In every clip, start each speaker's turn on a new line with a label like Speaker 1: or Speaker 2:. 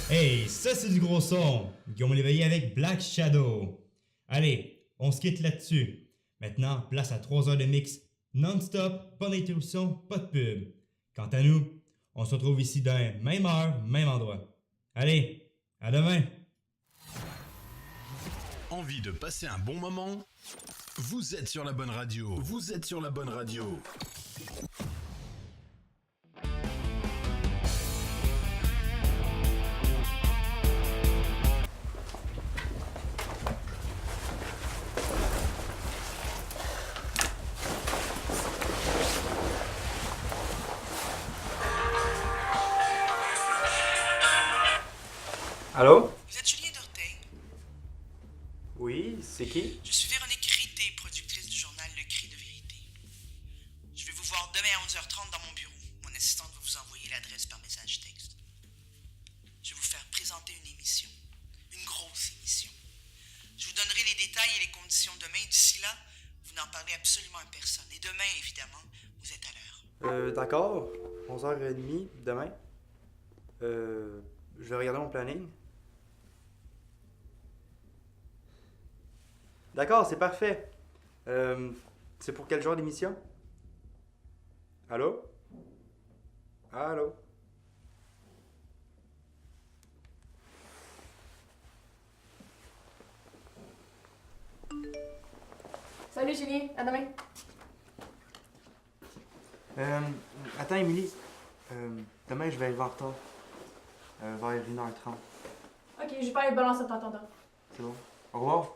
Speaker 1: Hey, ça c'est du gros son! Guillaume Léveillé avec Black Shadow. Allez, on se quitte là-dessus. Maintenant, place à 3 heures de mix non-stop, pas d'interruption, pas de pub. Quant à nous, on se retrouve ici d'un même heure, même endroit. Allez, à demain!
Speaker 2: Envie de passer un bon moment? Vous êtes sur la bonne radio. Vous êtes sur la bonne radio.
Speaker 3: Allô?
Speaker 4: Vous êtes Julien Dorteil.
Speaker 3: Oui, c'est qui?
Speaker 4: Je suis Véronique Rité, productrice du journal Le Cri de Vérité. Je vais vous voir demain à 11h30 dans mon bureau. Mon assistante va vous envoyer l'adresse par message texte. Je vais vous faire présenter une émission. Une grosse émission. Je vous donnerai les détails et les conditions demain. D'ici là, vous n'en parlez absolument à personne. Et demain, évidemment, vous êtes à l'heure.
Speaker 3: D'accord. 11h30 demain. Je vais regarder mon planning. D'accord, c'est parfait. C'est pour quel genre d'émission? Allô? Allô?
Speaker 5: Salut Julien, à demain.
Speaker 3: Attends, Émilie. Demain, je vais arriver en retard. Vers 1h30.
Speaker 5: Ok, je vais pas aller balancer en t'entendant.
Speaker 3: C'est bon. Au revoir.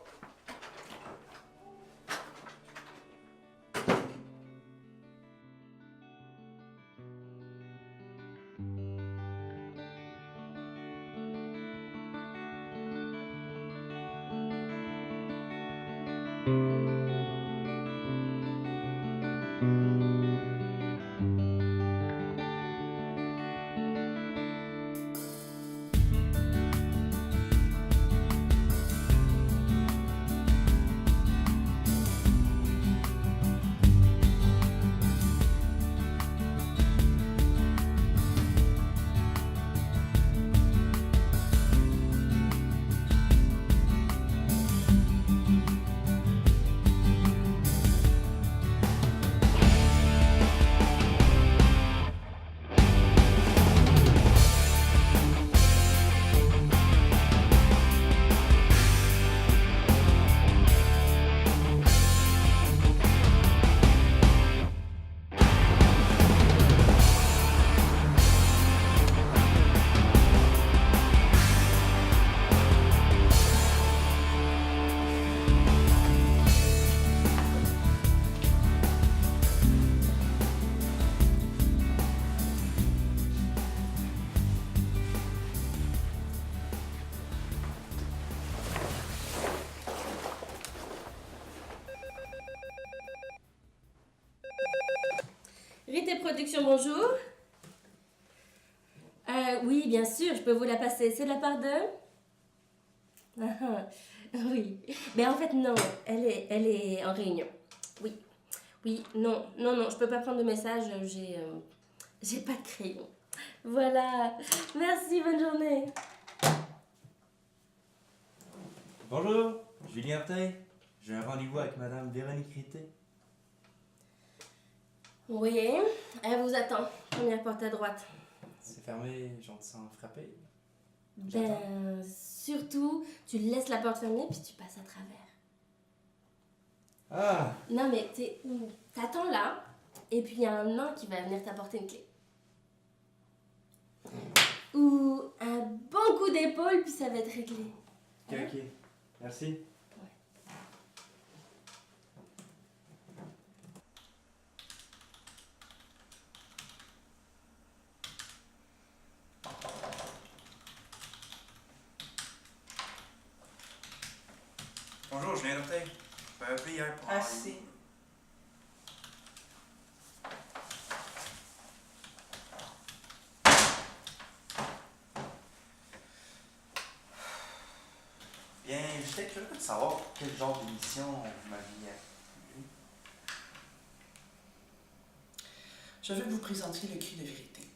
Speaker 6: Production, bonjour. Oui, bien sûr, je peux vous la passer. C'est de la part de... Oui. Mais en fait, non, elle est en réunion. Oui. Oui, non, je peux pas prendre de message, j'ai pas de crayon. Voilà. Merci, bonne journée.
Speaker 3: Bonjour, Julien Orteil. J'ai un rendez-vous avec Madame Véronique Rité.
Speaker 6: Oui, elle vous attend. Première porte à droite.
Speaker 3: C'est fermé, gentiment frappé.
Speaker 6: Ben, surtout, tu laisses la porte fermée puis tu passes à travers.
Speaker 3: Ah!
Speaker 6: Non, mais t'attends là, et puis il y a un nain qui va venir t'apporter une clé. Ou un bon coup d'épaule, puis ça va être réglé.
Speaker 3: Ok, ok. Merci. Bonjour, Julien Orteil. Je m'avais appelé hier pour...
Speaker 4: Assez.
Speaker 3: Bien, j'étais curieux de savoir quel genre d'émission vous m'aviez appelé.
Speaker 4: Je vais vous présenter le cri de vérité.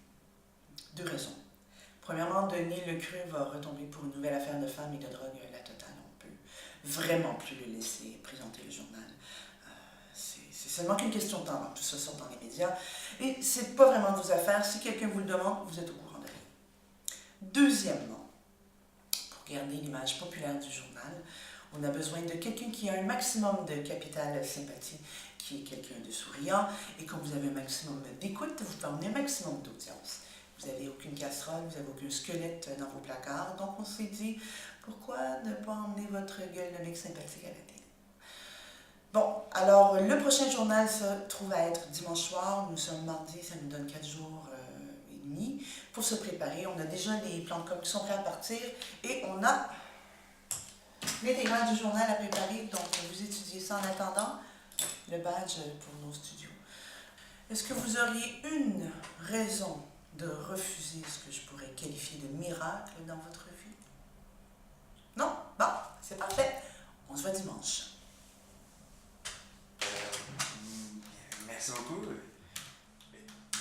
Speaker 4: 2 raisons. Premièrement, Denis Lecru va retomber pour une nouvelle affaire de femmes et de drogue la totale. On peut vraiment plus le laisser présenter le journal. C'est seulement qu'une question de temps avant que tout ça sorte dans les médias. Et c'est pas vraiment de vos affaires. Si quelqu'un vous le demande, vous êtes au courant de rien. Deuxièmement, pour garder l'image populaire du journal, on a besoin de quelqu'un qui a un maximum de capital sympathie, qui est quelqu'un de souriant, et quand vous avez un maximum d'écoute, vous pouvez emmener un maximum d'audience. Vous n'avez aucune casserole, vous n'avez aucun squelette dans vos placards, donc on s'est dit, pourquoi ne pas emmener votre gueule de mec sympathique à la télé? Bon, alors le prochain journal se trouve à être dimanche soir, nous sommes mardi, ça nous donne 4 jours et demi pour se préparer. On a déjà les plans de com qui sont prêts à partir et on a l'intégrale du journal à préparer, donc vous étudiez ça en attendant le badge pour nos studios. Est-ce que vous auriez une raison de refuser ce que je pourrais qualifier de miracle dans votre vie? Non? Bon, c'est parfait. On se voit dimanche.
Speaker 3: Merci beaucoup.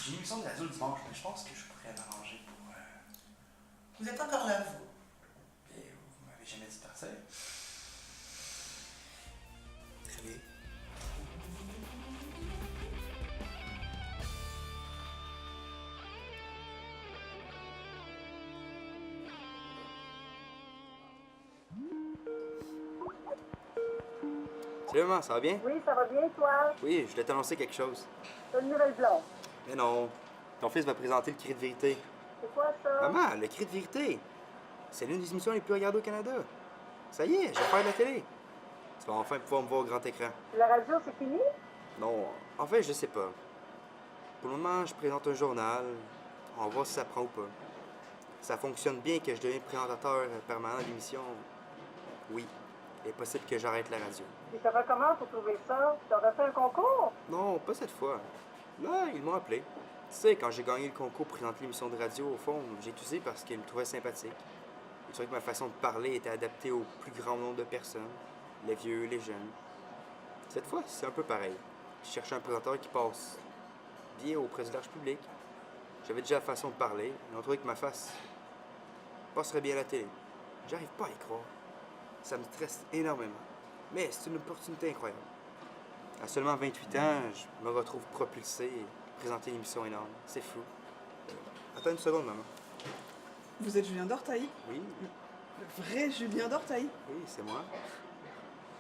Speaker 3: J'ai une émission de radio dimanche, mais je pense que je pourrais m'arranger pour...
Speaker 4: Vous êtes encore là, vous?
Speaker 3: Et vous m'avez jamais dit de partir. Très bien. Salut maman, ça va bien?
Speaker 7: Oui, ça va bien, toi?
Speaker 3: Oui, je voulais t'annoncer quelque chose.
Speaker 7: T'as une nouvelle blonde.
Speaker 3: Mais non, ton fils va présenter le cri de vérité.
Speaker 7: C'est quoi ça?
Speaker 3: Maman, le cri de vérité! C'est l'une des émissions les plus regardées au Canada. Ça y est, je vais faire de la télé. Tu vas enfin pouvoir me voir au grand écran.
Speaker 7: La radio, c'est fini?
Speaker 3: Non, en fait, je sais pas. Pour le moment, je présente un journal. On va voir si ça prend ou pas. Ça fonctionne bien que je devienne présentateur permanent d'émission. Oui, il est possible que j'arrête la radio.
Speaker 7: Et ça va comment pour trouver ça? Tu as fait un concours?
Speaker 3: Non, pas cette fois. Là, ils m'ont appelé. Tu sais, quand j'ai gagné le concours pour présenter l'émission de radio, au fond, j'ai utilisé parce qu'ils me trouvaient sympathique. Ils trouvaient que ma façon de parler était adaptée au plus grand nombre de personnes. Les vieux, les jeunes. Cette fois, c'est un peu pareil. Je cherchais un présentateur qui passe bien auprès du large public. J'avais déjà la façon de parler. Ils ont trouvé que ma face passerait bien à la télé. J'arrive pas à y croire. Ça me stresse énormément. Mais c'est une opportunité incroyable. À seulement 28 ans, je me retrouve propulsé et présenter une émission énorme. C'est fou. Attends une seconde, maman.
Speaker 8: Vous êtes Julien d'Ortail?
Speaker 3: Oui,
Speaker 8: Le vrai Julien d'Ortail?
Speaker 3: oui, c'est moi.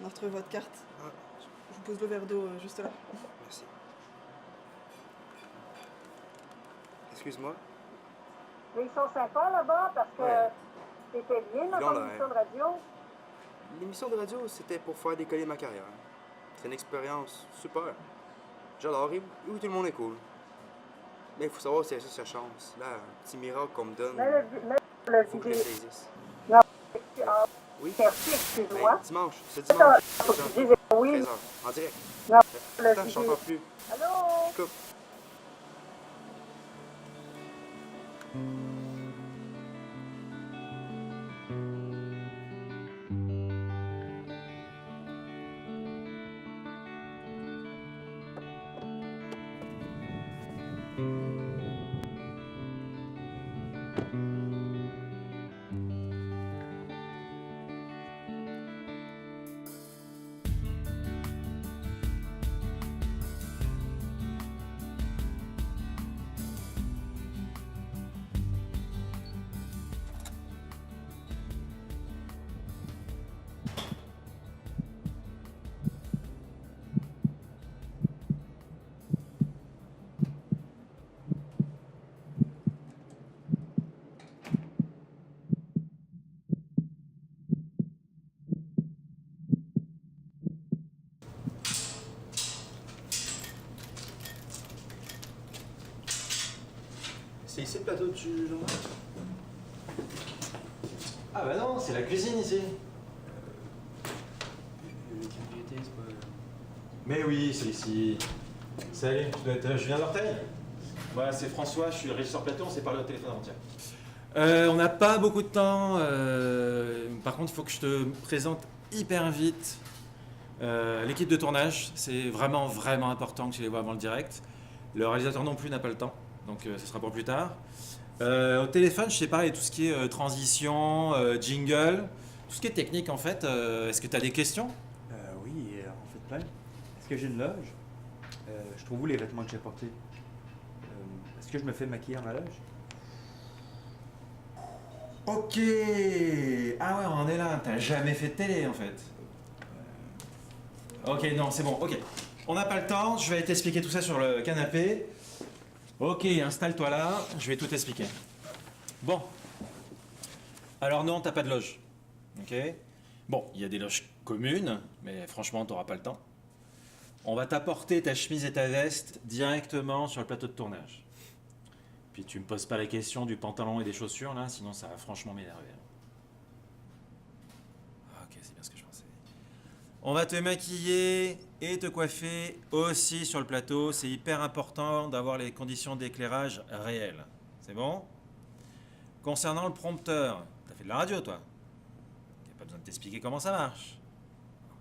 Speaker 8: On a retrouvé votre carte.
Speaker 3: Ah,
Speaker 8: Je vous pose le verre d'eau juste là.
Speaker 3: merci. Excuse-moi.
Speaker 7: Mais ils sont sympas là-bas parce que
Speaker 3: Ouais.
Speaker 7: c'était bien dans
Speaker 3: Ils ont
Speaker 7: ton
Speaker 3: l'air.
Speaker 7: émission de radio.
Speaker 3: L'émission de radio, c'était pour faire décoller ma carrière. C'est une expérience super. J'adore, et où tout le monde est cool. Mais il faut savoir si c'est sa chance. Là, un petit miracle qu'on me donne,
Speaker 7: Mais le
Speaker 3: faut que je le
Speaker 7: vidéo.
Speaker 3: saisisse.
Speaker 7: Ah,
Speaker 3: Oui,
Speaker 7: merci, excuse-moi.
Speaker 3: ben, dimanche, ce
Speaker 7: Attends,
Speaker 3: dimanche,
Speaker 7: faut que tu dises oui.
Speaker 3: 13h, en direct.
Speaker 7: Non, le
Speaker 3: Attends, je
Speaker 7: vidéo.
Speaker 3: t'entends plus.
Speaker 7: Allô?
Speaker 3: Coupe. C'est ici le plateau du journal?
Speaker 9: Ah bah non, c'est la cuisine ici.
Speaker 3: Le criminalité, c'est pas...
Speaker 9: Mais oui, c'est ici. Salut, tu dois être Julien Dorteil? Voilà, c'est François, je suis le régisseur plateau, on s'est parlé au téléphone avant-hier. On n'a pas beaucoup de temps. Par contre, il faut que je te présente hyper vite l'équipe de tournage. C'est vraiment, vraiment important que tu les vois avant le direct. Le réalisateur non plus n'a pas le temps, donc ce sera pour plus tard. Au téléphone, je t'ai parlé de tout ce qui est transition, jingle, tout ce qui est technique en fait. Est-ce que tu as des questions?
Speaker 3: Oui, en fait plein. Est-ce que j'ai une loge? Je trouve où les vêtements que j'ai portés? Est-ce que je me fais maquiller en ma loge?
Speaker 9: Ok. Ah ouais, on en est là. T'as jamais fait de télé en fait. Ok, non, c'est bon. Ok. On n'a pas le temps. Je vais t'expliquer tout ça sur le canapé. Ok, installe-toi là. Je vais tout t'expliquer. Bon. Alors non, t'as pas de loge. Ok. Bon, il y a des loges communes, mais franchement, t'auras pas le temps. On va t'apporter ta chemise et ta veste directement sur le plateau de tournage. Puis tu me poses pas la question du pantalon et des chaussures là, sinon ça va franchement m'énerver. Ok, c'est bien ce que je pensais. On va te maquiller et te coiffer aussi sur le plateau. C'est hyper important d'avoir les conditions d'éclairage réelles. C'est bon? Concernant le prompteur, t'as fait de la radio toi? Y a pas besoin de t'expliquer comment ça marche.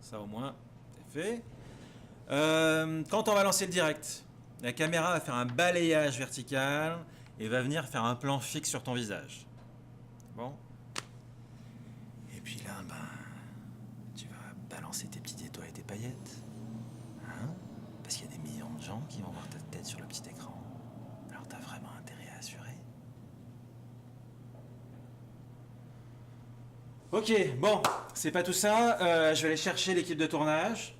Speaker 9: Ça au moins, c'est fait. Quand on va lancer le direct, la caméra va faire un balayage vertical et va venir faire un plan fixe sur ton visage. Bon. Et puis là, tu vas balancer tes petits étoiles et tes paillettes. Hein? Parce qu'il y a des millions de gens qui vont voir ta tête sur le petit écran. Alors t'as vraiment intérêt à assurer. Ok, bon, c'est pas tout ça. Je vais aller chercher l'équipe de tournage.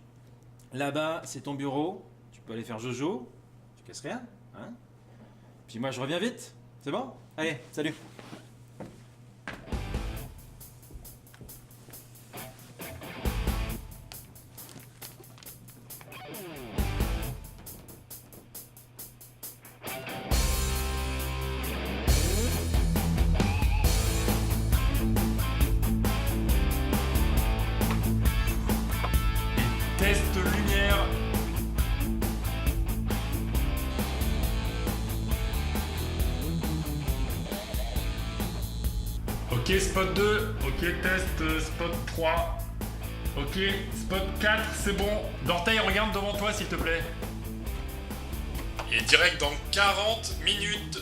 Speaker 9: Là-bas, c'est ton bureau. Tu peux aller faire Jojo. Tu casses rien, hein? Puis moi, je reviens vite. C'est bon? Allez, salut.
Speaker 10: Test lumière. Ok, spot 2. Ok, test, spot 3. Ok, spot 4, c'est bon. Dorteil, regarde devant toi, s'il te plaît. Et direct dans 40 minutes.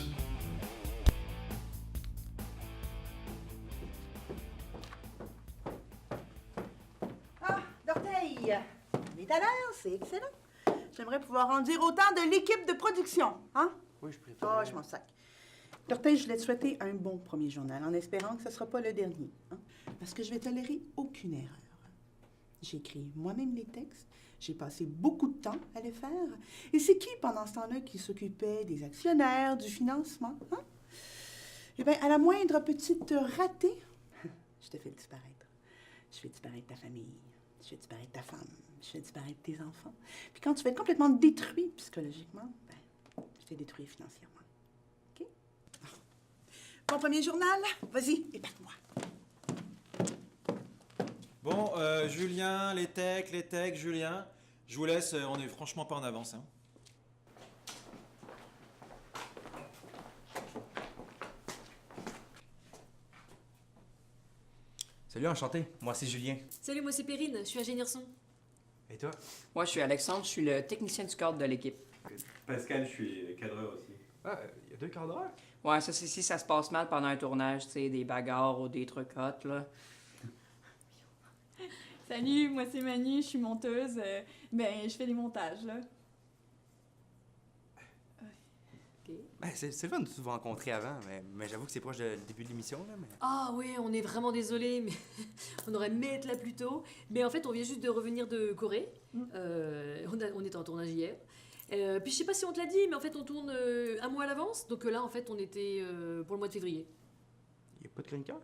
Speaker 11: Ah, Dorteil, on est à l'heure, c'est excellent. J'aimerais pouvoir en dire autant de l'équipe de production, hein?
Speaker 3: Oui, je préfère.
Speaker 11: Oh, je m'en sac. Dorteil, je voulais te souhaiter un bon premier journal, en espérant que ce ne sera pas le dernier, hein? Parce que je vais tolérer aucune erreur. J'ai écrit moi-même les textes, j'ai passé beaucoup de temps à les faire. Et c'est qui, pendant ce temps-là, qui s'occupait des actionnaires, du financement, hein? Eh bien, à la moindre petite ratée, je te fais disparaître. Je fais disparaître ta famille, je fais disparaître ta femme, je fais disparaître tes enfants. Puis quand tu vas être complètement détruit psychologiquement, ben, je t'ai détruit financièrement. OK? Bon premier journal, vas-y, épate-moi.
Speaker 9: Bon, Julien, les techs, Julien. Je vous laisse, on est franchement pas en avance. Hein.
Speaker 3: Salut, enchanté. Moi, c'est Julien.
Speaker 12: Salut, moi c'est Perrine, je suis ingénieur son.
Speaker 3: Et toi?
Speaker 13: Moi, je suis Alexandre, je suis le technicien du cadre de l'équipe.
Speaker 14: Pascal, je suis cadreur aussi.
Speaker 3: Ah, il y a 2 cadreurs?
Speaker 13: Ouais, ça, c'est si ça se passe mal pendant un tournage, tu sais, des bagarres ou des trucs hot, là.
Speaker 5: Salut, moi c'est Manu, je suis monteuse. Je fais des montages, là.
Speaker 3: Ben, c'est le fun de vous rencontrer avant, mais j'avoue que c'est proche du début de l'émission, là. Mais...
Speaker 12: Ah oui, on est vraiment désolé, mais on aurait aimé être là plus tôt. Mais en fait, on vient juste de revenir de Corée. On était en tournage hier. Puis je sais pas si on te l'a dit, mais en fait, on tourne un mois à l'avance. Donc là, en fait, on était pour le mois de février.
Speaker 3: Il n'y a pas de chroniqueur?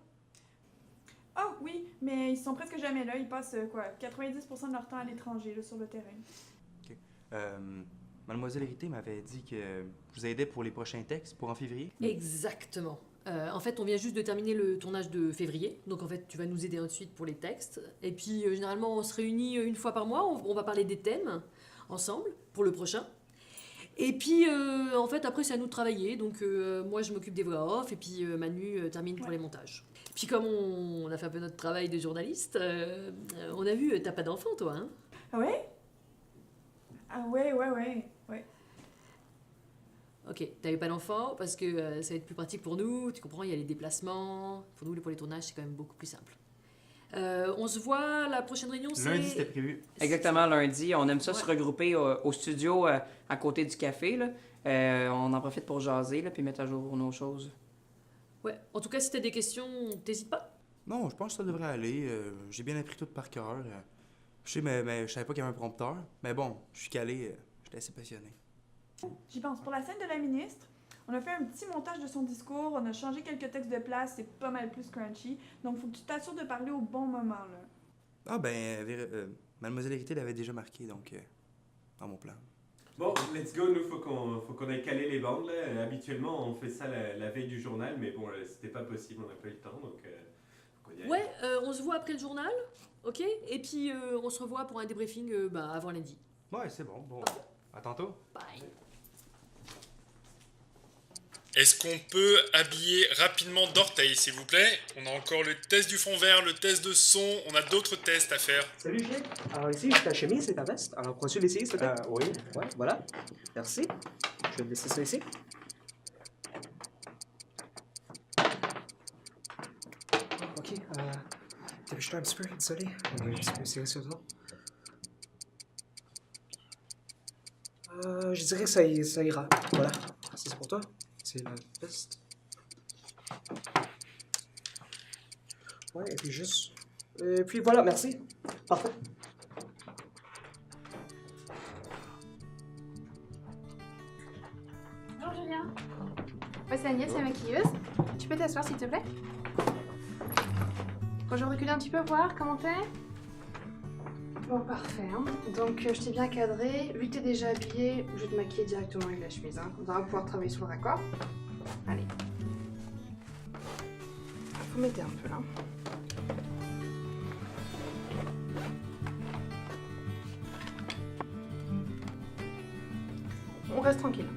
Speaker 5: Ah oui, mais ils sont presque jamais là. Ils passent 90% de leur temps à l'étranger, là, sur le terrain.
Speaker 3: OK. Mademoiselle Hérité m'avait dit que je vous aidais pour les prochains textes, pour en février.
Speaker 12: Exactement. En fait, on vient juste de terminer le tournage de février. Donc en fait, tu vas nous aider ensuite pour les textes. Et puis, généralement, on se réunit une fois par mois. On va parler des thèmes ensemble pour le prochain. Et puis, en fait, après, c'est à nous de travailler. Donc, moi, je m'occupe des voix off, et puis Manu termine pour les montages. Puis, comme on a fait un peu notre travail de journaliste, on a vu, t'as pas d'enfant, toi, hein?
Speaker 5: Ah ouais? Ah ouais.
Speaker 12: Ok, t'avais pas d'enfant, parce que ça va être plus pratique pour nous, tu comprends, il y a les déplacements. Pour nous, pour les tournages, c'est quand même beaucoup plus simple. On se voit, la prochaine réunion, c'est...
Speaker 3: Lundi, c'était prévu.
Speaker 13: Exactement, lundi. On aime ça se regrouper au studio à côté du café, là. On en profite pour jaser, là, puis mettre à jour nos choses.
Speaker 12: Ouais, en tout cas, si t'as des questions, t'hésites pas.
Speaker 3: Non, je pense que ça devrait aller. J'ai bien appris tout par cœur. Je sais, mais je savais pas qu'il y avait un prompteur. Mais bon, je suis calé. J'étais assez passionné.
Speaker 5: J'y pense. Pour la scène de la ministre, on a fait un petit montage de son discours, on a changé quelques textes de place, c'est pas mal plus crunchy. Donc, faut que tu t'assures de parler au bon moment, là.
Speaker 3: Ah ben, Mademoiselle Hérité l'avait déjà marqué, donc dans mon plan.
Speaker 14: Bon, let's go, nous, faut qu'on aille caler les bandes, là. Habituellement, on fait ça la veille du journal, mais bon, c'était pas possible, on n'a pas eu le temps, donc faut qu'on y aille.
Speaker 12: Ouais, on se voit après le journal, ok? Et puis, on se revoit pour un débriefing avant lundi.
Speaker 3: Ouais, c'est bon. Bon, à tantôt.
Speaker 12: Bye.
Speaker 10: Est-ce qu'on peut habiller rapidement d'orteil, s'il vous plaît? On a encore le test du fond vert, le test de son, on a d'autres tests à faire.
Speaker 15: Salut Julien. Alors ici, ta chemise et ta veste. Alors, pourrais-tu l'essayer, s'il te plaît? Oui. Ouais, voilà. Merci. Je vais te laisser ça ici. Ok, dépêche-toi un petit peu, désolé. On va juste essayer sur ça. Je dirais que ça ira. Voilà. C'est pour toi. C'est la veste. Ouais, et puis juste... Et puis voilà, merci. Parfait.
Speaker 5: Bonjour Julien. Ouais, c'est Agnès, la maquilleuse. Tu peux t'asseoir s'il te plaît? Bon, je vais reculer un petit peu, voir comment t'es. Bon, parfait. Hein. Donc, je t'ai bien cadré. Vu que t'es déjà habillée, je vais te maquiller directement avec la chemise. Hein. Comme ça, on va pouvoir travailler sur le raccord. Allez. Faut m'aider un peu là. On reste tranquille.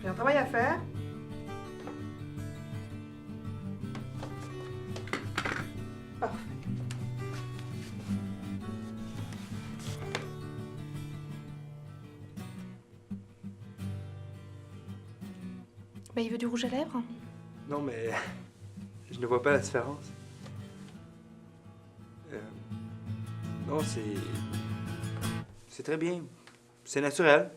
Speaker 5: J'ai un travail à faire. Parfait. Bah, il veut du rouge à lèvres?
Speaker 3: Non, mais je ne vois pas la différence. Non, c'est très bien. C'est naturel.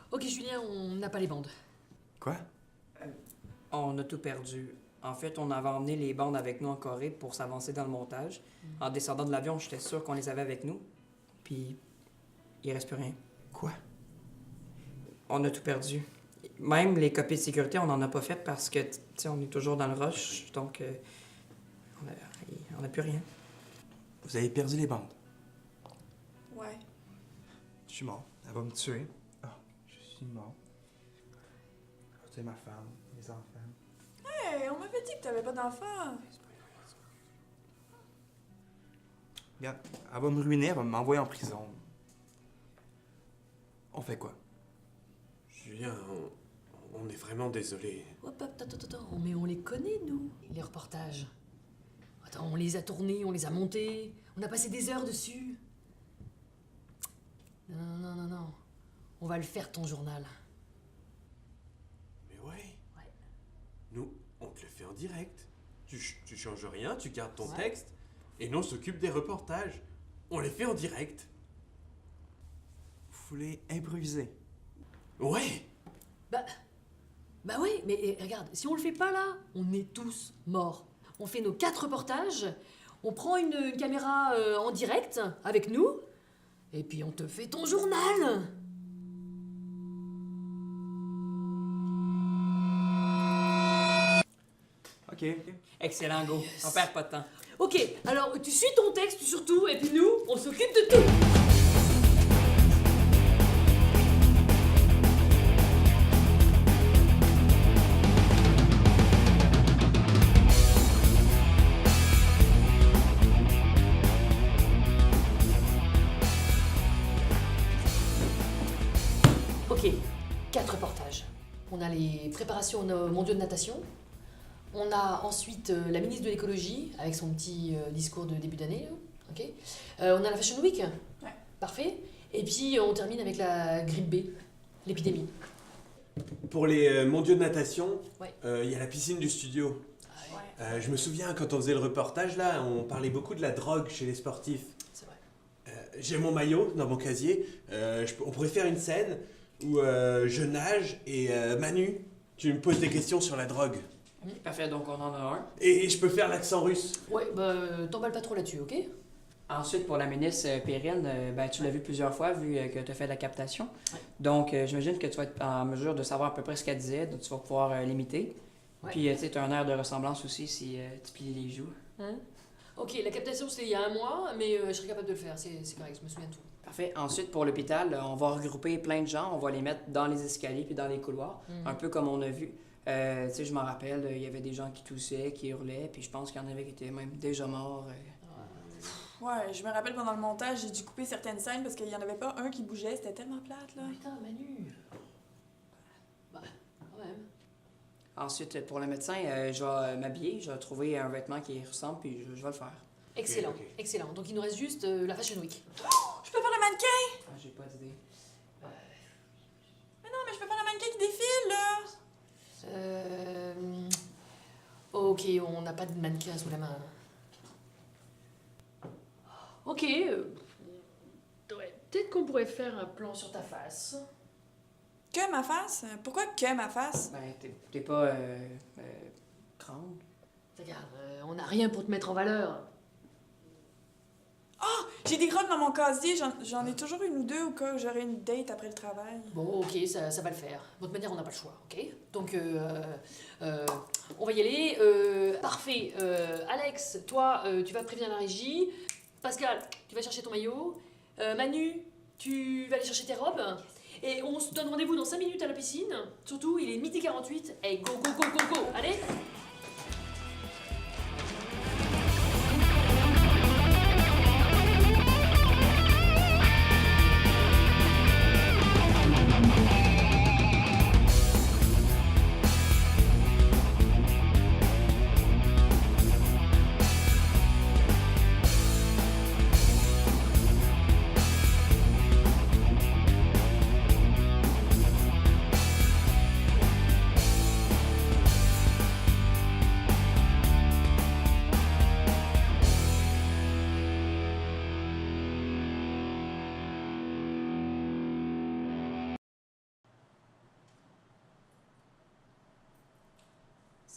Speaker 12: Ok, Julien, on n'a pas les bandes.
Speaker 3: Quoi?
Speaker 13: On a tout perdu. En fait, on avait emmené les bandes avec nous en Corée pour s'avancer dans le montage. En descendant de l'avion, j'étais sûr qu'on les avait avec nous. Puis, il reste plus rien.
Speaker 3: Quoi?
Speaker 13: On a tout perdu. Même les copies de sécurité, on n'en a pas fait parce que, tu sais, on est toujours dans le rush, donc on a plus rien.
Speaker 3: Vous avez perdu les bandes.
Speaker 8: Ouais.
Speaker 3: Je suis mort. Elle va me tuer. Ah, je suis mort. C'est ma femme, mes enfants.
Speaker 8: Hey, on m'avait dit que t'avais pas d'enfant.
Speaker 3: Regarde, elle va me ruiner, elle va m'envoyer en prison. On fait quoi?
Speaker 14: Julien, on est vraiment désolé.
Speaker 12: Hop, hop, attends, mais on les connaît, nous, les reportages. Attends, on les a tournés, on les a montés, on a passé des heures dessus. Non. On va le faire, ton journal.
Speaker 14: Mais ouais. Nous, on te le fait en direct. Tu changes rien, tu gardes ton texte, et nous on s'occupe des reportages. On les fait en direct.
Speaker 3: Vous voulez improviser?
Speaker 14: Ouais.
Speaker 12: Bah oui, mais regarde, si on le fait pas là, on est tous morts. On fait nos 4 reportages, on prend une caméra en direct avec nous, et puis on te fait ton journal.
Speaker 3: Ok.
Speaker 13: Excellent, go. On perd pas de temps.
Speaker 12: Ok, alors tu suis ton texte surtout, et puis nous, on s'occupe de tout. Ok, 4 reportages. On a les préparations aux mondiaux de natation. On a ensuite la ministre de l'écologie avec son petit discours de début d'année. Ok. On a la Fashion Week.
Speaker 8: Ouais.
Speaker 12: Parfait. Et puis on termine avec la grippe B, l'épidémie.
Speaker 14: Pour les mondiaux de natation,
Speaker 12: Ouais.
Speaker 14: y a la piscine du studio.
Speaker 8: Ouais.
Speaker 14: Je me souviens, quand on faisait le reportage, là, on parlait beaucoup de la drogue chez les sportifs.
Speaker 12: C'est vrai.
Speaker 14: J'ai mon maillot dans mon casier. On pourrait faire une scène où je nage et Manu, tu me poses des questions sur la drogue.
Speaker 13: Parfait, donc on en a un.
Speaker 14: Et je peux faire l'accent russe.
Speaker 12: Ouais, t'emballes pas trop là-dessus, ok?
Speaker 13: Ensuite, pour la ministre Perrine, tu l'as vu plusieurs fois, vu que tu as fait de la captation. Donc, j'imagine que tu vas être en mesure de savoir à peu près ce qu'elle disait, donc tu vas pouvoir l'imiter.
Speaker 12: Ouais.
Speaker 13: Puis, tu as un air de ressemblance aussi si tu plies les joues.
Speaker 12: Ok, la captation c'était il y a 1 mois, mais je serais capable de le faire, c'est correct, je me souviens de tout.
Speaker 13: Parfait. Ensuite, pour l'hôpital, on va regrouper plein de gens, on va les mettre dans les escaliers puis dans les couloirs, un peu comme on a vu. Tu sais, je m'en rappelle, il y avait des gens qui toussaient, qui hurlaient, puis je pense qu'il y en avait qui étaient même déjà morts.
Speaker 8: Ouais, je me rappelle pendant le montage, j'ai dû couper certaines scènes parce qu'il y en avait pas un qui bougeait, c'était tellement plate, là.
Speaker 12: Putain, Manu! Bah, quand même.
Speaker 13: Ensuite, pour le médecin, je vais m'habiller, je vais trouver un vêtement qui ressemble, puis je vais le faire.
Speaker 12: Excellent,
Speaker 14: Ok.
Speaker 12: excellent. Donc il nous reste juste la Fashion Week.
Speaker 8: Je peux faire le mannequin!
Speaker 13: Ah, j'ai pas d'idée.
Speaker 8: Mais non, mais je peux faire le mannequin qui défile, là!
Speaker 12: Ok, on n'a pas de mannequin sous la main. Ok, peut-être qu'on pourrait faire un plan sur ta face.
Speaker 8: Que ma face? Pourquoi que ma face?
Speaker 13: Ben, t'es pas grande.
Speaker 12: Regarde, on n'a rien pour te mettre en valeur.
Speaker 8: Ah! J'ai des robes dans mon casier, j'en ai toujours 1 ou 2 au cas où j'aurai une date après le travail.
Speaker 12: Bon, ok, ça va le faire. De toute manière, on n'a pas le choix, ok? Donc, on va y aller. Parfait. Alex, toi, tu vas prévenir la régie. Pascal, tu vas chercher ton maillot. Manu, tu vas aller chercher tes robes. Et on se donne rendez-vous dans 5 minutes à la piscine. Surtout, il est 12h48. Hey, go, go, go, go, go! Allez!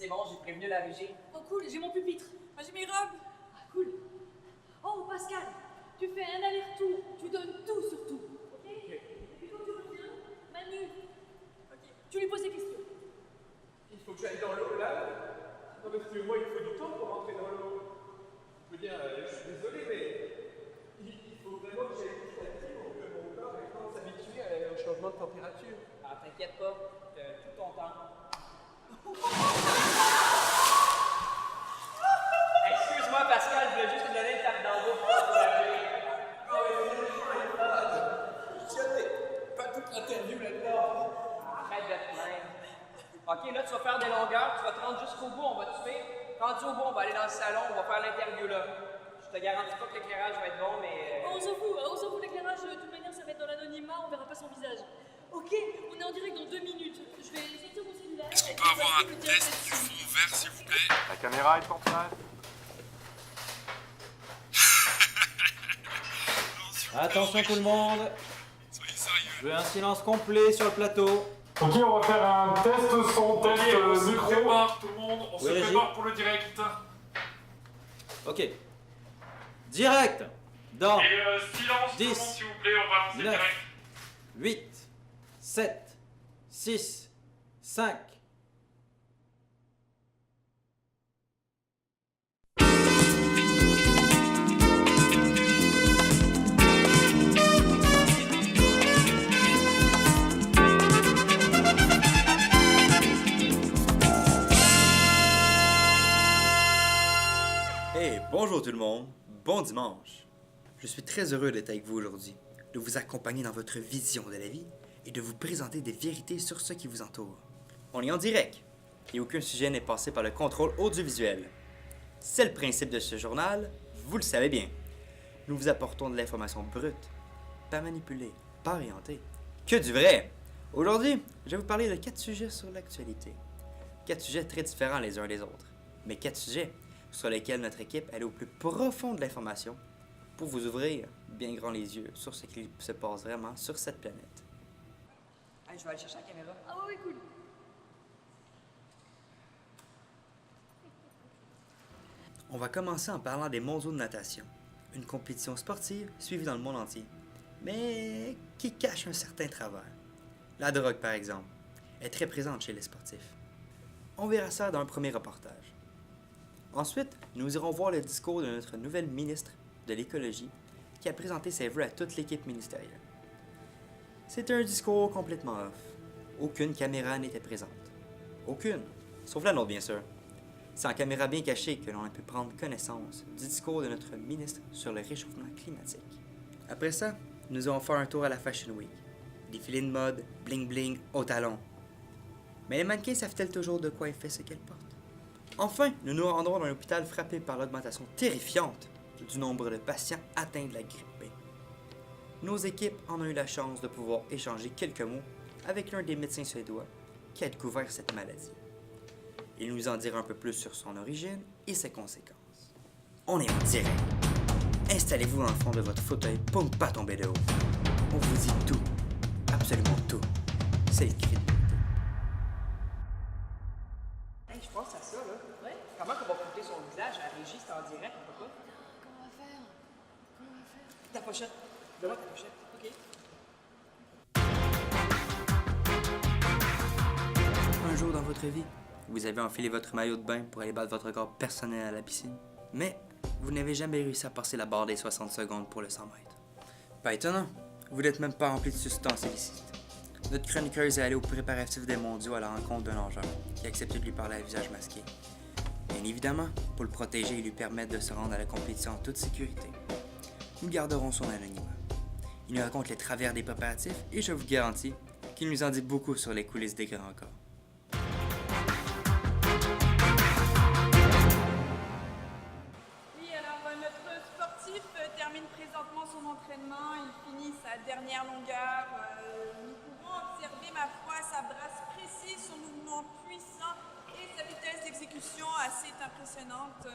Speaker 13: C'est bon, j'ai prévenu la régie.
Speaker 12: Oh cool, j'ai mon pupitre.
Speaker 8: Moi, j'ai mes robes.
Speaker 12: Ah, cool. Oh, Pascal, tu fais un aller-retour. Tu donnes tout sur tout. Ok? Et puis quand tu reviens, Manu, tu lui poses des questions.
Speaker 14: Il faut que j'aille dans l'eau là. Non, mais moi, il faut du temps pour rentrer dans l'eau. Je veux dire, je suis désolé, mais
Speaker 13: rendu au bout, on va aller dans le salon, on va faire l'interview là. Je te garantis pas que l'éclairage va être bon, mais...
Speaker 12: On s'en fout l'éclairage, de toute manière ça va être dans l'anonymat, on verra pas son visage. Ok, on est en direct dans 2 minutes. Je vais sortir mon cellulaire.
Speaker 10: Est-ce qu'on peut avoir un test du fond vert, s'il vous plaît?
Speaker 16: La caméra est en place.
Speaker 9: Attention tout le monde.
Speaker 10: Soyez sérieux.
Speaker 9: Je veux un silence complet sur le plateau.
Speaker 10: Ok, on va faire un test son, test
Speaker 16: on se
Speaker 10: micro.
Speaker 16: prépare, tout le monde, on se
Speaker 9: Oui, Régie.
Speaker 16: prépare pour le direct.
Speaker 9: Ok. Direct. Dans
Speaker 10: Et silence tout le
Speaker 9: 10,
Speaker 10: monde, s'il vous plaît, on va lancer
Speaker 9: 9,
Speaker 10: direct.
Speaker 9: 8, 7, 6, 5.
Speaker 3: Hey, bonjour tout le monde, bon dimanche. Je suis très heureux d'être avec vous aujourd'hui, de vous accompagner dans votre vision de la vie et de vous présenter des vérités sur ce qui vous entoure. On est en direct et aucun sujet n'est passé par le contrôle audiovisuel. C'est le principe de ce journal, vous le savez bien. Nous vous apportons de l'information brute, pas manipulée, pas orientée, que du vrai. Aujourd'hui, je vais vous parler de 4 sujets sur l'actualité. 4 sujets très différents les uns des autres, mais 4 sujets sur lesquels notre équipe est allée au plus profond de l'information pour vous ouvrir bien grand les yeux sur ce qui se passe vraiment sur cette planète.
Speaker 13: Hey, je vais aller chercher la caméra.
Speaker 12: Ah oui, cool.
Speaker 3: On va commencer en parlant des mondiaux de natation, une compétition sportive suivie dans le monde entier, mais qui cache un certain travers. La drogue, par exemple, est très présente chez les sportifs. On verra ça dans un premier reportage. Ensuite, nous irons voir le discours de notre nouvelle ministre de l'Écologie qui a présenté ses vœux à toute l'équipe ministérielle. C'était un discours complètement off. Aucune caméra n'était présente. Aucune, sauf la nôtre bien sûr. C'est en caméra bien cachée que l'on a pu prendre connaissance du discours de notre ministre sur le réchauffement climatique. Après ça, nous allons faire un tour à la Fashion Week. Défilé de mode, bling bling, au talon. Mais les mannequins savent-elles toujours de quoi est fait ce qu'elles portent? Enfin, nous nous rendrons dans un hôpital frappé par l'augmentation terrifiante du nombre de patients atteints de la grippe B. Nos équipes en ont eu la chance de pouvoir échanger quelques mots avec l'un des médecins suédois qui a découvert cette maladie. Il nous en dira un peu plus sur son origine et ses conséquences. On est en direct. Installez-vous dans le fond de votre fauteuil pour ne pas tomber de haut. On vous dit tout, absolument tout. C'est le cri de vérité.
Speaker 13: Hey, je pense à ça, là. Ouais? Comment qu'on va fouter son visage à la régie, c'est en direct, on peut pas?
Speaker 12: Comment on va faire?
Speaker 13: Ta pochette. Donne-moi ta pochette. OK.
Speaker 3: Un jour dans votre vie, vous avez enfilé votre maillot de bain pour aller battre votre record personnel à la piscine, mais vous n'avez jamais réussi à passer la barre des 60 secondes pour le 100 mètres. Pas étonnant, vous n'êtes même pas rempli de substances illicites. Notre chroniqueuse est allée aux préparatifs des mondiaux à la rencontre d'un nageur qui a accepté de lui parler à visage masqué. Bien évidemment, pour le protéger et lui permettre de se rendre à la compétition en toute sécurité. Nous garderons son anonymat. Il nous raconte les travers des préparatifs et je vous garantis qu'il nous en dit beaucoup sur les coulisses des grands corps.
Speaker 8: Oui, alors notre sportif termine présentement son entraînement, il finit sa dernière longueur. Nous pouvons observer, ma foi, sa brasse précise, son mouvement puissant et sa vitesse d'exécution assez impressionnante.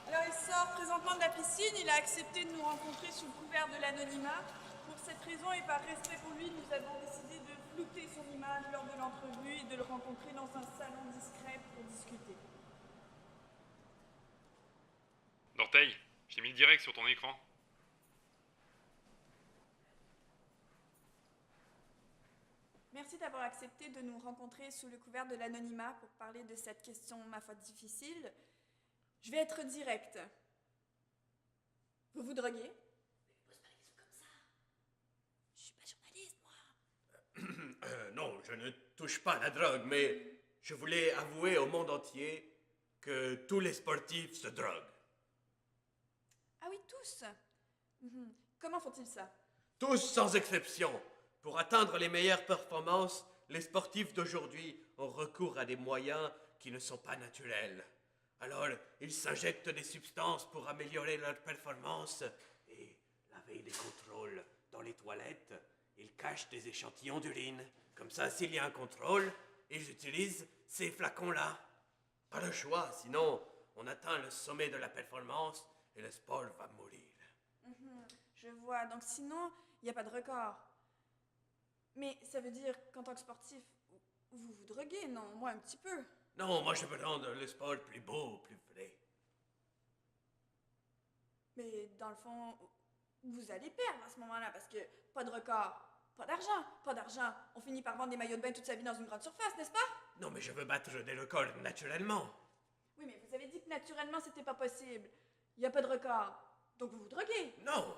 Speaker 8: Alors il sort présentement de la piscine, il a accepté de nous rencontrer sous le couvert de l'anonymat. Pour cette raison et par respect pour lui, nous avons décidé de flouter son image lors de l'entrevue et de le rencontrer dans un salon discret pour discuter.
Speaker 10: Dorteil, j'ai mis le direct sur ton écran.
Speaker 8: Merci d'avoir accepté de nous rencontrer sous le couvert de l'anonymat pour parler de cette question, ma foi, difficile. Je vais être directe. Vous vous droguez? Je suis pas journaliste, moi.
Speaker 14: Non, je ne touche pas à la drogue, mais je voulais avouer au monde entier que tous les sportifs se droguent.
Speaker 8: Ah oui, tous. Comment font-ils ça?
Speaker 14: Tous sans exception. Pour atteindre les meilleures performances, les sportifs d'aujourd'hui ont recours à des moyens qui ne sont pas naturels. Alors, ils s'injectent des substances pour améliorer leur performance. Et la veille des contrôles dans les toilettes, ils cachent des échantillons d'urine. Comme ça, s'il y a un contrôle, ils utilisent ces flacons-là. Pas le choix, sinon on atteint le sommet de la performance et le sport va mourir.
Speaker 8: Je vois. Donc sinon, il n'y a pas de record. Mais ça veut dire qu'en tant que sportif, vous vous droguez, non? Moi, un petit peu.
Speaker 14: Non, moi je veux rendre le sport plus beau, plus vrai.
Speaker 8: Mais dans le fond, vous allez perdre à ce moment-là parce que pas de record, pas d'argent, pas d'argent. On finit par vendre des maillots de bain toute sa vie dans une grande surface, n'est-ce pas?
Speaker 14: Non, mais je veux battre des records naturellement.
Speaker 8: Oui, mais vous avez dit que naturellement, c'était pas possible. Il n'y a pas de record. Donc vous vous droguez.
Speaker 14: Non.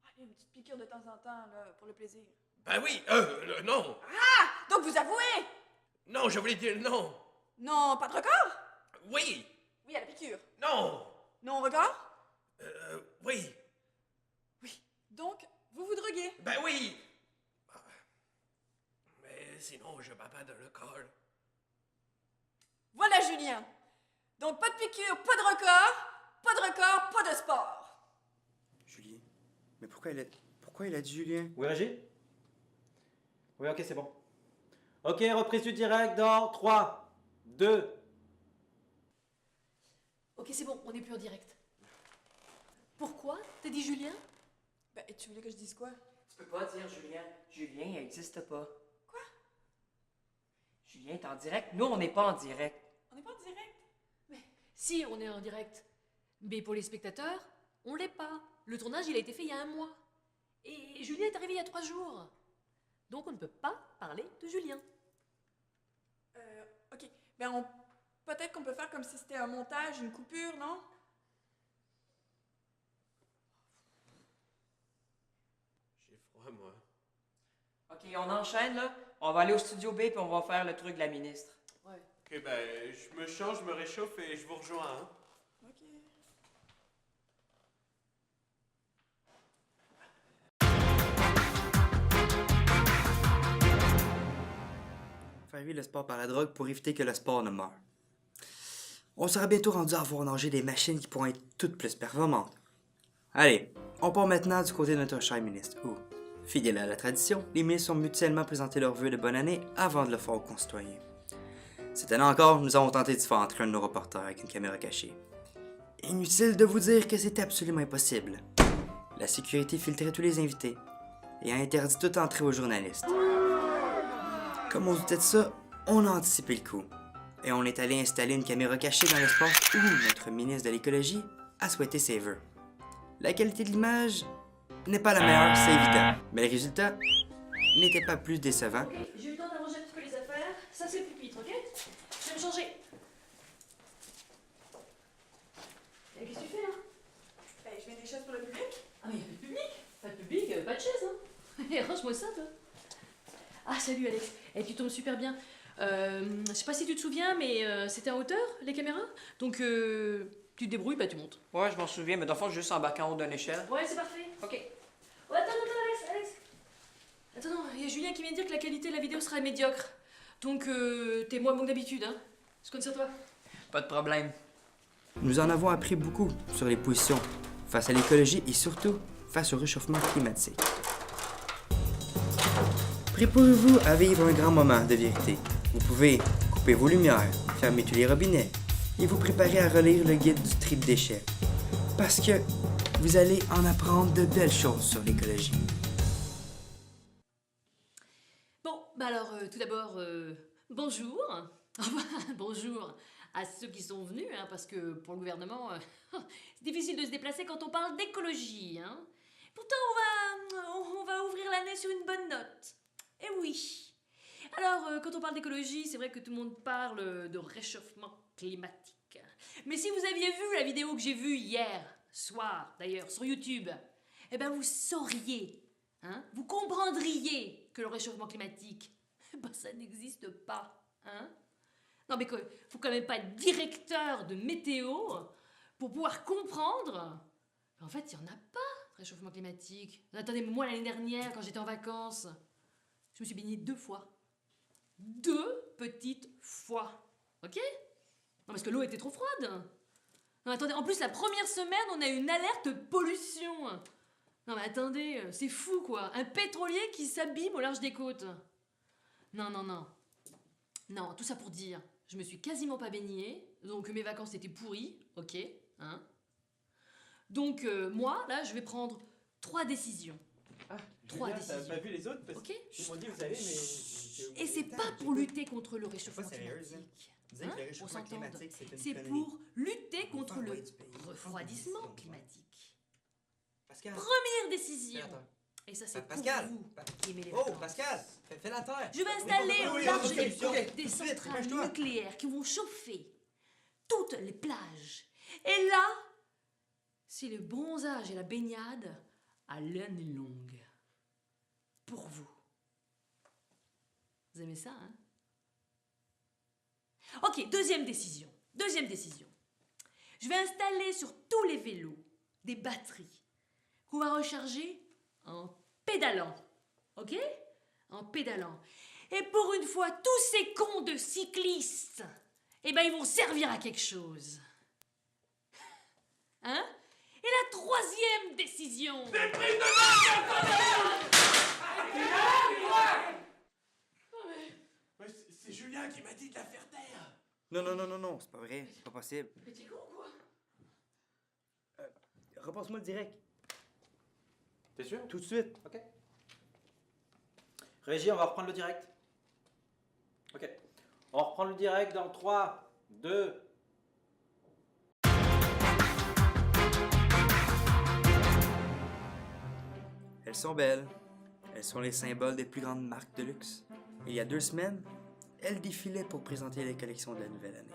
Speaker 8: Allez, une petite piqûre de temps en temps, là, pour le plaisir.
Speaker 14: Ben oui, non.
Speaker 8: Ah! Donc vous avouez?
Speaker 14: Non, je voulais dire non.
Speaker 8: Non, pas de record?
Speaker 14: Oui.
Speaker 8: Oui, à la piqûre.
Speaker 14: Non.
Speaker 8: Non, record?
Speaker 14: Oui.
Speaker 8: Donc, vous vous droguez.
Speaker 14: Ben oui. Mais sinon, je bats pas de record.
Speaker 8: Voilà, Julien. Donc, pas de piqûre, pas de record, pas de sport.
Speaker 3: Julien? Mais pourquoi il a dit Julien?
Speaker 9: Oui, Régis? Oui, ok, c'est bon. Ok, reprise du direct dans 3, 2.
Speaker 12: Ok, c'est bon, on n'est plus en direct. Pourquoi? T'as dit Julien?
Speaker 8: Ben, et tu voulais que je dise quoi?
Speaker 13: Tu peux pas dire Julien. Julien, il n'existe pas.
Speaker 8: Quoi?
Speaker 13: Julien est en direct. Nous, on n'est pas en direct.
Speaker 8: On n'est pas en direct?
Speaker 12: Si, on est en direct. Mais pour les spectateurs, on l'est pas. Le tournage, il a été fait il y a 1 mois. Et Julien est arrivé il y a 3 jours. Donc on ne peut pas parler de Julien.
Speaker 8: Ok. Ben, peut-être qu'on peut faire comme si c'était un montage, une coupure, non?
Speaker 14: J'ai froid, moi.
Speaker 13: Ok, on enchaîne, là. On va aller au studio B puis on va faire le truc de la ministre.
Speaker 12: Ouais.
Speaker 14: Ok, ben, je me change, je me réchauffe et je vous rejoins, hein.
Speaker 8: Ok.
Speaker 3: Faire vivre le sport par la drogue pour éviter que le sport ne meure. On sera bientôt rendu à voir nager des machines qui pourront être toutes plus performantes. Allez, on part maintenant du côté de notre cher ministre, où, fidèle à la tradition, les ministres ont mutuellement présenté leurs vœux de bonne année avant de le faire aux concitoyens. Cette année encore, nous avons tenté de faire entrer un de nos reporters avec une caméra cachée. Inutile de vous dire que c'était absolument impossible. La sécurité filtrait tous les invités et a interdit toute entrée aux journalistes. Comme on se doutait de ça, on a anticipé le coup. Et on est allé installer une caméra cachée dans l'espace où notre ministre de l'écologie a souhaité ses vœux. La qualité de l'image n'est pas la meilleure, c'est évident. Mais le résultat n'était pas plus décevant.
Speaker 12: Ok, j'ai eu le temps d'arranger un petit peu les affaires. Ça, c'est le pupitre, ok? Je vais me changer. Et qu'est-ce que tu fais, là?
Speaker 8: Ben, je mets des chaises pour le public.
Speaker 12: Ah, mais il y a plus de public. Pas de public, pas de chaise, hein. Et range-moi ça, toi. Ah, salut, Alex. Et tu tombes super bien. Je sais pas si tu te souviens, mais c'était en hauteur, les caméras. Donc, tu te débrouilles, bah tu montes.
Speaker 13: Ouais, je m'en souviens, mais dans le fond, juste embarquer en haut d'une échelle.
Speaker 12: Ouais, c'est parfait.
Speaker 13: Ok.
Speaker 12: Ouais, attends, Alex. Attends, non, il y a Julien qui vient de dire que la qualité de la vidéo sera médiocre. Donc, t'es moins bon que d'habitude, hein. Je compte sur toi.
Speaker 13: Pas de problème.
Speaker 3: Nous en avons appris beaucoup sur les positions face à l'écologie et surtout face au réchauffement climatique. Préparez-vous à vivre un grand moment de vérité. Vous pouvez couper vos lumières, fermer tous les robinets et vous préparer à relire le guide du tri de déchets. Parce que vous allez en apprendre de belles choses sur l'écologie.
Speaker 12: Bon, bah alors, tout d'abord, bonjour. Bonjour à ceux qui sont venus, hein, parce que pour le gouvernement, c'est difficile de se déplacer quand on parle d'écologie. Hein. Pourtant, on va ouvrir l'année sur une bonne note. Eh oui. Alors, quand on parle d'écologie, c'est vrai que tout le monde parle de réchauffement climatique. Mais si vous aviez vu la vidéo que j'ai vue hier soir, d'ailleurs, sur YouTube, eh ben vous sauriez, hein, vous comprendriez que le réchauffement climatique, ben ça n'existe pas, hein. Non mais faut quand même pas être directeur de météo pour pouvoir comprendre. En fait, il n'y en a pas, réchauffement climatique. Attendez, moi l'année dernière, quand j'étais en vacances, je me suis baignée 2 fois. 2 petites fois. Ok? parce que l'eau était trop froide. Non, attendez, en plus, la première semaine, on a eu une alerte pollution. Non, mais attendez, c'est fou, quoi. Un pétrolier qui s'abîme au large des côtes. Non. Non, tout ça pour dire, je me suis quasiment pas baignée, donc mes vacances étaient pourries, ok, hein. Donc, moi, là, je vais prendre 3 décisions.
Speaker 15: Ah,
Speaker 12: 3
Speaker 15: Julia,
Speaker 12: décisions.
Speaker 15: t'as pas vu les autres? Parce
Speaker 12: Ok.
Speaker 15: qu'ils m'ont dit vous allez, mais...
Speaker 12: Et c'est pas pour lutter contre le réchauffement
Speaker 3: sérieuse, hein.
Speaker 12: climatique.
Speaker 3: Vous savez que le
Speaker 12: On
Speaker 3: réchauffement
Speaker 12: s'entende.
Speaker 3: climatique, c'est une
Speaker 12: C'est
Speaker 3: connerie.
Speaker 12: pour lutter contre
Speaker 3: Faut
Speaker 12: le
Speaker 3: envoyer du pays.
Speaker 12: refroidissement climatique.
Speaker 3: Pascal.
Speaker 12: Première décision.
Speaker 3: Attends.
Speaker 12: Et ça, c'est pour
Speaker 3: Pascal.
Speaker 12: vous qui aimez les
Speaker 3: Oh,
Speaker 12: vacances.
Speaker 3: Pascal, fais la terre.
Speaker 12: Je vais installer au large des côtes des
Speaker 3: Tout de suite,
Speaker 12: centrales
Speaker 3: dépêche-toi.
Speaker 12: nucléaires qui vont chauffer toutes les plages. Et là, c'est le bronzage et la baignade à l'année longue. Pour vous. Vous aimez ça, hein? Ok, deuxième décision. Je vais installer sur tous les vélos des batteries qu'on va recharger en pédalant. Ok? En pédalant. Et pour une fois, tous ces cons de cyclistes, eh ben, ils vont servir à quelque chose. Hein? Et la troisième décision...
Speaker 14: Des prises de marque! C'est Julien qui m'a dit de la faire taire.
Speaker 3: Non, c'est pas vrai, c'est pas possible.
Speaker 12: Mais t'es con ou quoi?
Speaker 3: Repasse-moi le direct.
Speaker 9: T'es sûr?
Speaker 3: Tout de suite.
Speaker 9: Ok. Régie, on va reprendre le direct. Ok. On reprend le direct dans 3, 2...
Speaker 3: Elles sont belles. Elles sont les symboles des plus grandes marques de luxe. Il y a 2 semaines, elles défilaient pour présenter les collections de la nouvelle année.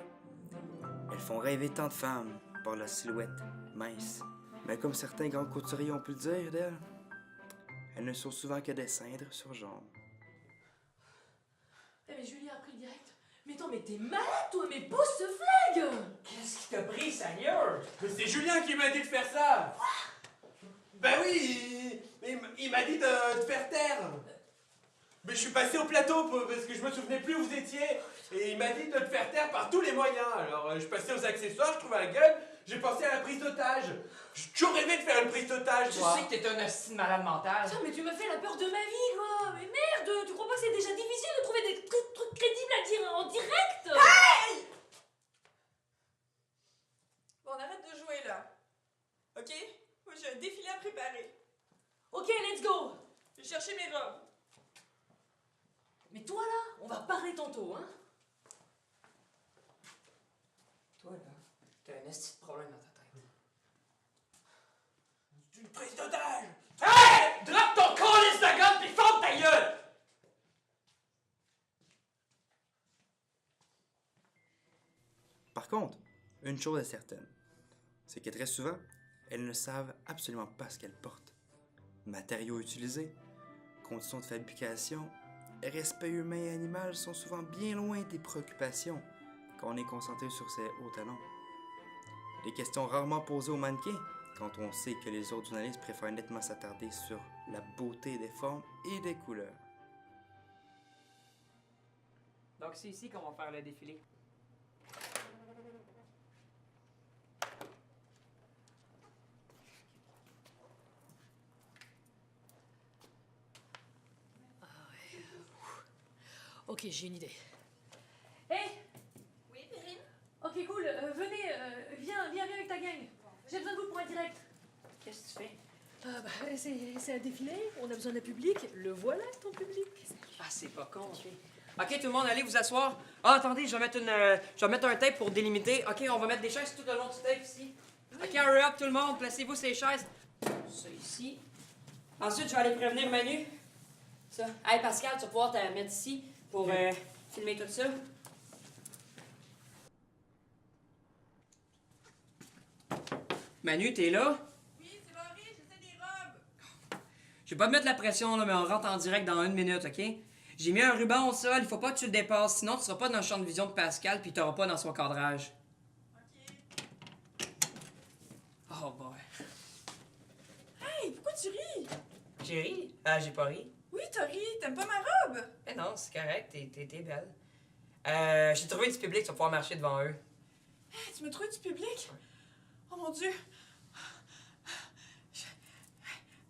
Speaker 3: Elles font rêver tant de femmes par leur silhouette mince. Mais comme certains grands couturiers ont pu le dire d'elles, elles ne sont souvent que des cendres sur jambes.
Speaker 12: Eh mais Julie a pris le direct. Mais attends, mais t'es malade toi, mais pousse ce flag!
Speaker 14: Qu'est-ce qui t'a pris, sérieux? Mais c'est Julien qui m'a dit de faire ça. Ben oui, il m'a dit de te faire taire. Mais je suis passé au plateau parce que je me souvenais plus où vous étiez. Et il m'a dit de te faire taire par tous les moyens. Alors je passais aux accessoires, je trouvais la gueule, j'ai pensé à la prise d'otage. J'ai toujours rêvé de faire une prise d'otage,
Speaker 13: Tu
Speaker 14: moi.
Speaker 13: sais que t'es un hostie de malade mental.
Speaker 12: Putain, mais tu m'as fait la peur de ma vie, quoi! Mais merde! Tu crois pas que c'est déjà difficile de trouver des trucs crédibles à dire en direct?
Speaker 8: Hey! Bon, on arrête de jouer là. Ok? Moi j'ai un défilé à préparer.
Speaker 12: Ok, let's go!
Speaker 8: Je vais chercher mes robes.
Speaker 12: Mais toi là, on va parler tantôt, hein?
Speaker 13: Toi, là, t'as un hostie de problème dans ta tête.
Speaker 14: C'est une prise d'otage. Hey! Drop ton calice de gomme pis ferme ta gueule!
Speaker 3: Par contre, une chose est certaine, c'est que très souvent, elles ne savent absolument pas ce qu'elles portent. Matériaux utilisés, conditions de fabrication, respect humain et animal sont souvent bien loin des préoccupations quand on est concentré sur ses hauts talons. Des questions rarement posées aux mannequins quand on sait que les autres journalistes préfèrent nettement s'attarder sur la beauté des formes et des couleurs.
Speaker 13: Donc c'est ici qu'on va faire le défilé.
Speaker 12: Ok, j'ai une idée.
Speaker 8: Hey! Oui, Perrine?
Speaker 12: Ok, cool. Venez, viens avec ta gang. J'ai besoin de vous pour un direct.
Speaker 13: Qu'est-ce que tu fais?
Speaker 12: C'est un défilé, on a besoin d'un public. Le voilà, ton public.
Speaker 13: Ah, c'est pas con. Ok, tout le monde, allez vous asseoir. Ah, attendez, je vais mettre un tape pour délimiter. Ok, on va mettre des chaises tout le long du tape ici. Ok, hurry up tout le monde, placez-vous ces chaises. Ça ici. Ensuite, je vais aller prévenir Manu. Ça. Hey Pascal, tu vas pouvoir te mettre ici pour filmer tout ça. Manu, t'es là?
Speaker 8: Oui, c'est Marie, j'essaie des robes.
Speaker 13: Je vais pas te mettre la pression, là, mais on rentre en direct dans 1 minute, ok? J'ai mis un ruban au sol, il faut pas que tu le dépasses, sinon tu seras pas dans le champ de vision de Pascal, puis t'auras pas dans son cadrage. Oh boy.
Speaker 8: Hey, pourquoi tu ris?
Speaker 13: J'ai ri? Ah, j'ai pas ri.
Speaker 8: Oui, t'as ri, t'aimes pas ma robe?
Speaker 13: Eh non, c'est correct, t'es belle. J'ai trouvé du public, tu vas pouvoir marcher devant eux.
Speaker 8: Hey, tu me trouves du public? Oh mon Dieu!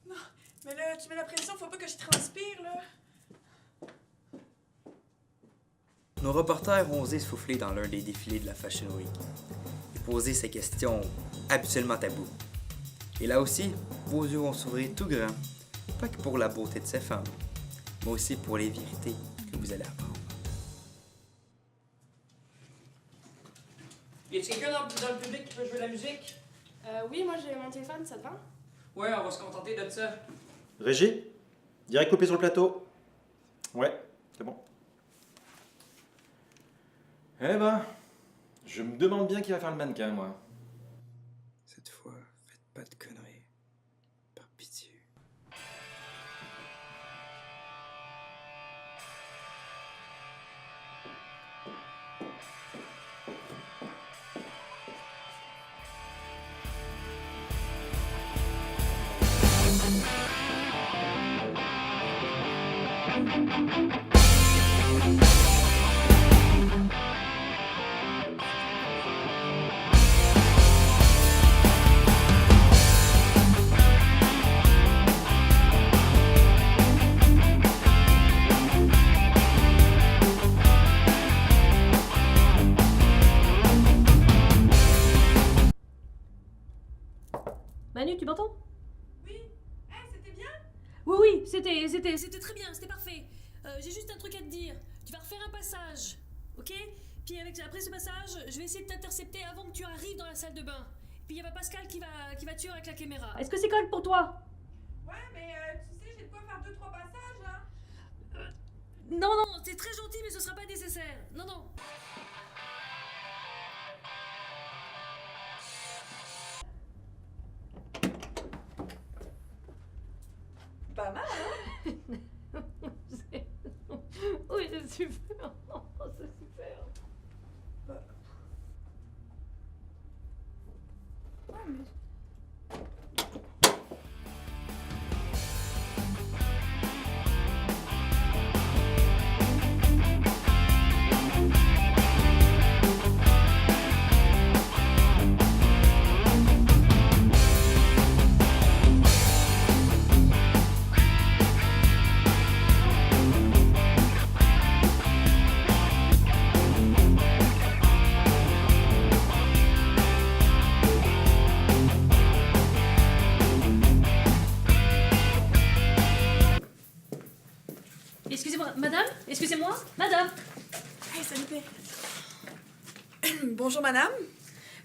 Speaker 8: Non, mais là, tu mets la pression, faut pas que je transpire, là.
Speaker 3: Nos reporters ont osé souffler dans l'un des défilés de la Fashion Week et poser ces questions habituellement taboues. Et là aussi, vos yeux vont s'ouvrir tout grand, pas que pour la beauté de ces femmes, mais aussi pour les vérités que vous allez apprendre.
Speaker 13: Y a-t-il quelqu'un dans le public qui peut jouer de la musique?
Speaker 17: Oui, moi j'ai mon téléphone, ça te va?
Speaker 13: Ouais, on va se contenter de ça.
Speaker 9: Régie, direct coupé sur le plateau. Ouais, c'est bon. Eh ben, je me demande bien qui va faire le mannequin, moi.
Speaker 3: Cette fois, faites pas de conneries. Par pitié.
Speaker 12: Manu, tu m'entends?
Speaker 8: Oui. Hey, c'était bien?
Speaker 12: Oui, c'était très bien, c'était parfait. J'ai juste un truc à te dire. Tu vas refaire un passage, ok? Puis après ce passage, je vais essayer de t'intercepter avant que tu arrives dans la salle de bain. Puis il y a Pascal qui va tuer avec la caméra. Est-ce que c'est correct pour toi?
Speaker 8: Ouais, mais tu sais, j'ai de quoi faire 2-3 passages, là.
Speaker 12: Non, non, c'est très gentil, mais ce sera pas nécessaire. Non, non.
Speaker 8: Pas mal, hein?
Speaker 12: Oui, c'est super. C'est super.
Speaker 8: Ouais, mais...
Speaker 12: Excusez-moi, madame? Est-ce que c'est moi? Madame?
Speaker 8: Hey, salut, Pé. Bonjour, madame.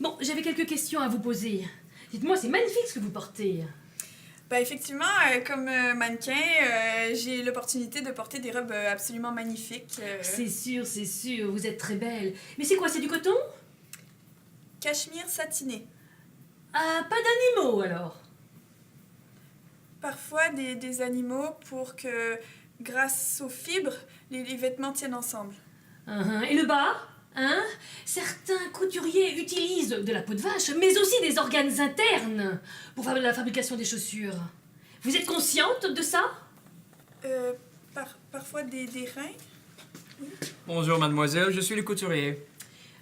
Speaker 12: Bon, j'avais quelques questions à vous poser. Dites-moi, c'est magnifique ce que vous portez.
Speaker 8: Ben, effectivement, comme mannequin, j'ai l'opportunité de porter des robes absolument magnifiques.
Speaker 12: C'est sûr, vous êtes très belle. Mais c'est quoi, c'est du coton?
Speaker 8: Cachemire satiné.
Speaker 12: Ah, pas d'animaux alors?
Speaker 8: Parfois des animaux pour que, grâce aux fibres, les vêtements tiennent ensemble.
Speaker 12: Et le bas? Hein? Certains couturiers utilisent de la peau de vache, mais aussi des organes internes pour la fabrication des chaussures. Vous êtes consciente de ça?
Speaker 8: Parfois des reins. Oui.
Speaker 13: Bonjour mademoiselle, je suis le couturier.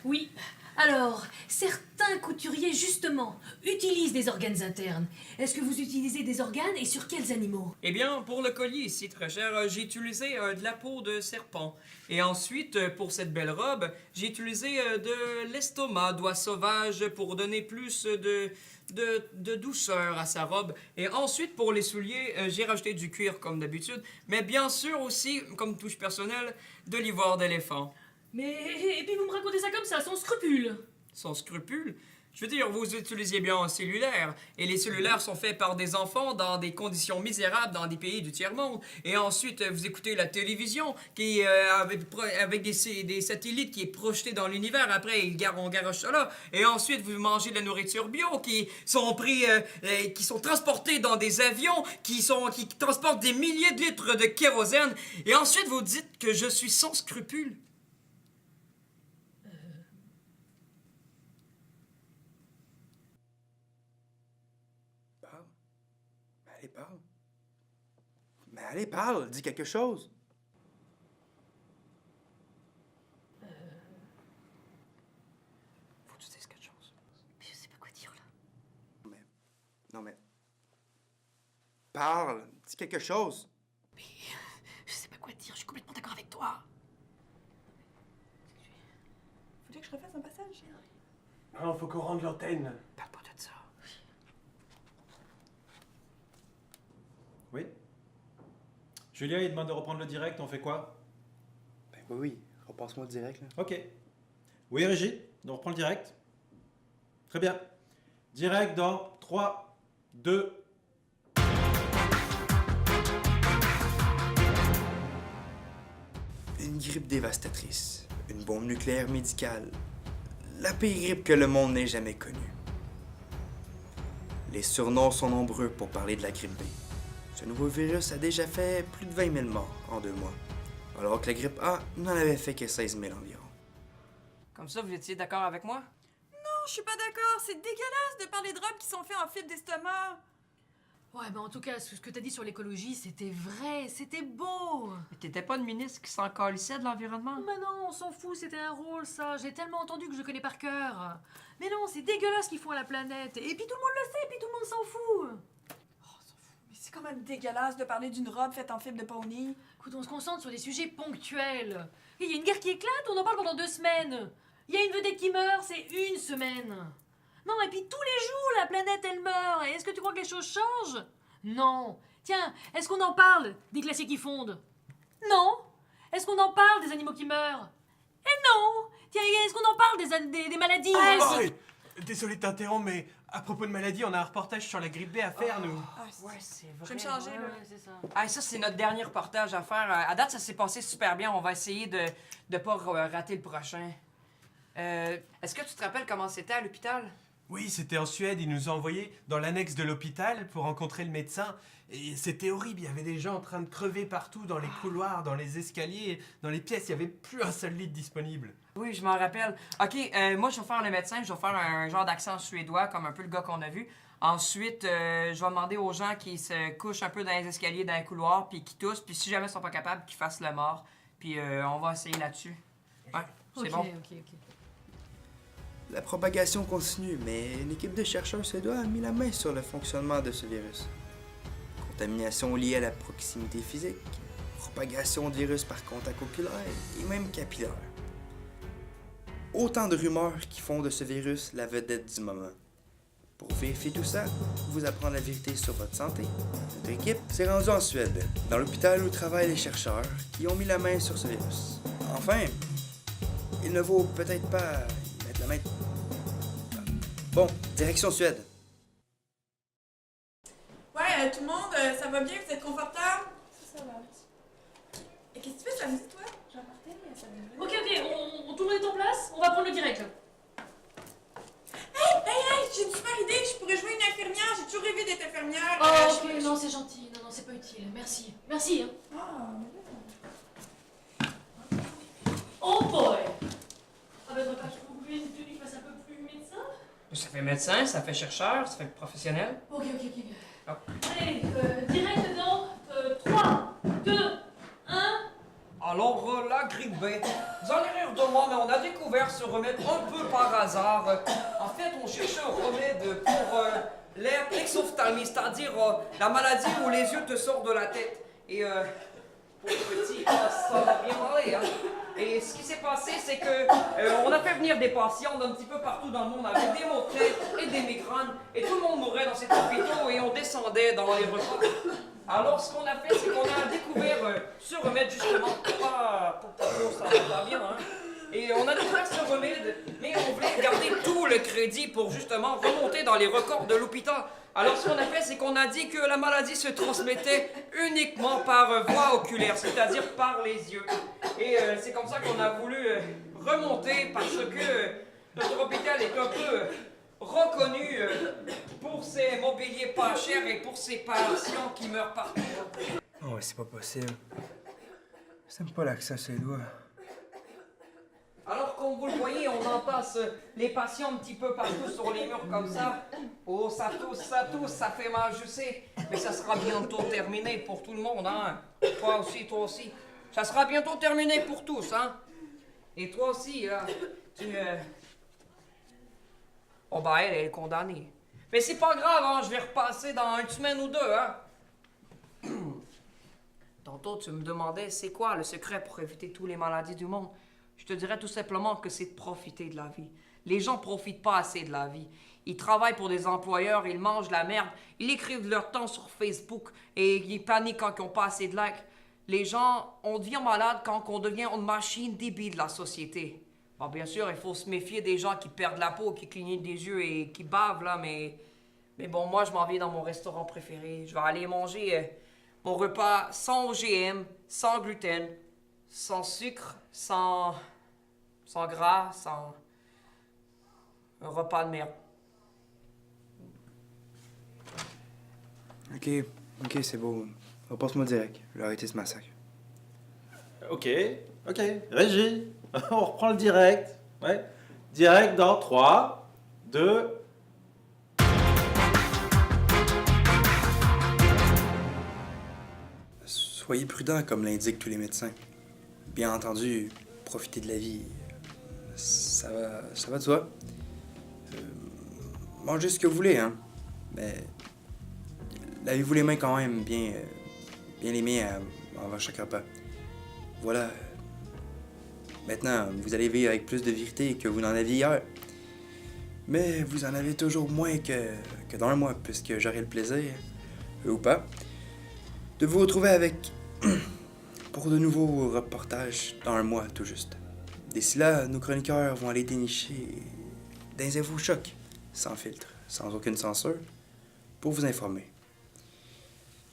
Speaker 12: Oui. Alors, certains couturiers, justement, utilisent des organes internes. Est-ce que vous utilisez des organes et sur quels animaux?
Speaker 13: Eh bien, pour le collier ici, très cher, j'ai utilisé de la peau de serpent. Et ensuite, pour cette belle robe, j'ai utilisé de l'estomac d'oie sauvage pour donner plus de douceur à sa robe. Et ensuite, pour les souliers, j'ai rajouté du cuir comme d'habitude, mais bien sûr aussi, comme touche personnelle, de l'ivoire d'éléphant.
Speaker 12: Et puis vous me racontez ça comme ça, sans scrupule.
Speaker 13: Sans scrupule? Je veux dire, vous utilisiez bien un cellulaire, et les cellulaires sont faits par des enfants dans des conditions misérables dans des pays du tiers-monde. Et ensuite, vous écoutez la télévision, qui avec des satellites qui est projeté dans l'univers. Après, on garoche ça là. Et ensuite, vous mangez de la nourriture bio, qui sont transportés dans des avions, qui transportent des milliers de litres de kérosène. Et ensuite, vous dites que je suis sans scrupules.
Speaker 3: Parle. Mais allez, parle, dis quelque chose. Faut que tu dises Non, mais... Parle, dis quelque chose.
Speaker 12: Je sais pas quoi te dire, je suis complètement d'accord avec toi.
Speaker 8: Faudrait que je refasse un passage.
Speaker 14: Non, faut qu'on rende l'antenne.
Speaker 13: Parle pas de ça.
Speaker 9: Oui? Julia, il demande de reprendre le direct, on fait quoi?
Speaker 3: Ben oui, repasse-moi direct, là.
Speaker 9: Ok. Oui, Régie, on reprend le direct. Très bien. Direct dans 3, 2...
Speaker 3: Une grippe dévastatrice, une bombe nucléaire médicale, la pire grippe que le monde n'ait jamais connue. Les surnoms sont nombreux pour parler de la grippe B. Ce nouveau virus a déjà fait plus de 20 000 morts en 2 mois, alors que la grippe A n'en avait fait que 16 000 environ.
Speaker 13: Comme ça, vous étiez d'accord avec moi?
Speaker 8: Non, je suis pas d'accord. C'est dégueulasse de parler de robes qui sont faites en fibre d'estomac.
Speaker 12: Ouais, mais en tout cas, ce que t'as dit sur l'écologie, c'était vrai, c'était beau.
Speaker 13: Mais t'étais pas le ministre qui s'en calissait de l'environnement?
Speaker 12: Mais non, on s'en fout, c'était un rôle, ça. J'ai tellement entendu que je connais par cœur. Mais non, c'est dégueulasse ce qu'ils font à la planète. Et puis tout le monde le sait, et puis tout le monde s'en fout.
Speaker 8: Mais c'est quand même dégueulasse de parler d'une robe faite en fibre de pony.
Speaker 12: Écoute, on se concentre sur des sujets ponctuels. Il y a une guerre qui éclate, on en parle pendant 2 semaines. Il y a une vedette qui meurt, c'est 1 semaine. Non, et puis tous les jours, la planète, elle meurt. Et est-ce que tu crois que les choses changent? Non. Tiens, est-ce qu'on en parle des glaciers qui fondent? Non. Est-ce qu'on en parle des animaux qui meurent? Et non. Tiens, est-ce qu'on en parle des maladies?
Speaker 14: Désolé de t'interrompre, mais à propos de maladie, on a un reportage sur la grippe B à faire, nous.
Speaker 13: Ouais, c'est vrai.
Speaker 8: Je vais me changer, là.
Speaker 12: Ouais, c'est ça.
Speaker 13: Ah, ça, c'est notre dernier reportage à faire. À date, ça s'est passé super bien. On va essayer de pas rater le prochain. Est-ce que tu te rappelles comment c'était à l'hôpital?
Speaker 14: Oui, c'était en Suède. Ils nous ont envoyés dans l'annexe de l'hôpital pour rencontrer le médecin. Et c'était horrible. Il y avait des gens en train de crever partout, dans les couloirs, dans les escaliers, dans les pièces. Il n'y avait plus un seul lit disponible.
Speaker 13: Oui, je m'en rappelle. OK, moi, je vais faire le médecin. Je vais faire un genre d'accent suédois, comme un peu le gars qu'on a vu. Ensuite, je vais demander aux gens qui se couchent un peu dans les escaliers, dans les couloirs, puis qui toussent. Puis si jamais ils sont pas capables, qu'ils fassent le mort. Puis on va essayer là-dessus. Ouais, c'est bon.
Speaker 12: Ok.
Speaker 3: La propagation continue, mais une équipe de chercheurs suédois a mis la main sur le fonctionnement de ce virus. Contamination liée à la proximité physique, propagation de virus par contact oculaire et même capillaire. Autant de rumeurs qui font de ce virus la vedette du moment. Pour vérifier tout ça, vous apprendre la vérité sur votre santé. Notre équipe s'est rendue en Suède, dans l'hôpital où travaillent les chercheurs qui ont mis la main sur ce virus. Enfin, il ne vaut peut-être pas y mettre la main. Bon, direction Suède.
Speaker 8: Ouais, tout le monde, ça va bien? Vous êtes confortable?
Speaker 17: Ça va.
Speaker 8: Et qu'est-ce que tu fais samedi, toi?
Speaker 17: J'ai un party, mais ça va.
Speaker 12: Ok, tout le monde est en place? On va prendre le direct.
Speaker 8: Hey, j'ai une super idée! Je pourrais jouer une infirmière! J'ai toujours rêvé d'être infirmière!
Speaker 12: Oh, ok, non, c'est gentil. Non, c'est pas utile. Merci. Merci, hein. Oh boy! Ah ben, faudrait pas qu'il faut une tenue qui fasse un peu plus médecin?
Speaker 13: Ça fait médecin, ça fait chercheur, ça fait professionnel.
Speaker 12: Ok.
Speaker 13: Ah.
Speaker 12: Allez, direct dans 3, 2, 1.
Speaker 13: Alors, la grippe B, vous allez rire de moi, mais on a découvert ce remède un peu par hasard. En fait, on cherchait un remède pour l'air exophthalmie, c'est-à-dire la maladie où les yeux te sortent de la tête. Et pour le petit, ça va bien aller, hein. Et ce qui s'est passé, c'est que on a fait venir des patients d'un petit peu partout dans le monde avec des maux de tête et des migraines, et tout le monde mourait dans ces hôpitaux et on descendait dans les repas. Alors, ce qu'on a fait, c'est qu'on a découvert ce remède, justement. Ça va pas bien, hein. Et on a découvert ce remède, mais on voulait garder tout le crédit pour, justement, remonter dans les records de l'hôpital. Alors, ce qu'on a fait, c'est qu'on a dit que la maladie se transmettait uniquement par voie oculaire, c'est-à-dire par les yeux. Et c'est comme ça qu'on a voulu remonter, parce que notre hôpital est un peu reconnu pour ses mobiliers pas chers et pour ses patients qui meurent partout.
Speaker 3: Oh, c'est pas possible. J'aime pas l'accent suédois.
Speaker 13: Alors, comme vous le voyez, on entasse les patients un petit peu partout sur les murs comme ça. Oh, ça tousse, ça fait mal, je sais. Mais ça sera bientôt terminé pour tout le monde, hein. Toi aussi. Ça sera bientôt terminé pour tous, hein. Et toi aussi, là, tu... Oh, bah, elle est condamnée. Mais c'est pas grave, hein, je vais repasser dans une semaine ou deux, hein. Tantôt, tu me demandais c'est quoi le secret pour éviter toutes les maladies du monde. Je te dirais tout simplement que c'est de profiter de la vie. Les gens profitent pas assez de la vie. Ils travaillent pour des employeurs, ils mangent de la merde, ils écrivent leur temps sur Facebook et ils paniquent quand ils n'ont pas assez de likes. Les gens, on devient malade quand on devient une machine débile de la société. Bon, bien sûr, il faut se méfier des gens qui perdent la peau, qui clignotent des yeux et qui bavent, là, mais bon, moi, je m'en vais dans mon restaurant préféré. Je vais aller manger mon repas sans OGM, sans gluten, sans sucre, sans gras, sans... un repas de merde.
Speaker 3: Ok, c'est beau. Repasse-moi direct. Je vais arrêter ce massacre.
Speaker 9: Ok. Régie, on reprend le direct. Ouais. Direct dans 3, 2...
Speaker 3: Soyez prudent, comme l'indiquent tous les médecins. Bien entendu, profitez de la vie. Ça va de soi. Mangez ce que vous voulez, hein. Mais lavez-vous les mains quand même, bien les mains avant chaque repas. Voilà. Maintenant, vous allez vivre avec plus de vérité que vous n'en aviez hier. Mais vous en avez toujours moins que dans un mois, puisque j'aurai le plaisir, ou pas, de vous retrouver avec pour de nouveaux reportages dans un mois tout juste. D'ici là, nos chroniqueurs vont aller dénicher des infos chocs, sans filtre, sans aucune censure, pour vous informer.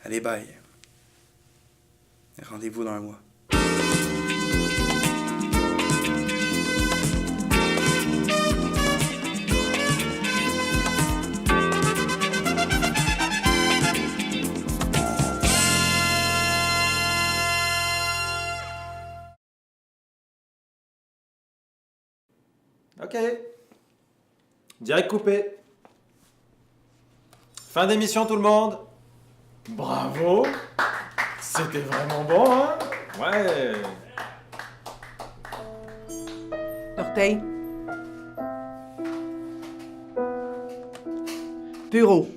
Speaker 3: Allez, bye. Rendez-vous dans un mois.
Speaker 9: Ok. Direct coupé. Fin d'émission tout le monde. Bravo. C'était vraiment bon, hein? Ouais.
Speaker 11: Orteil. Bureau.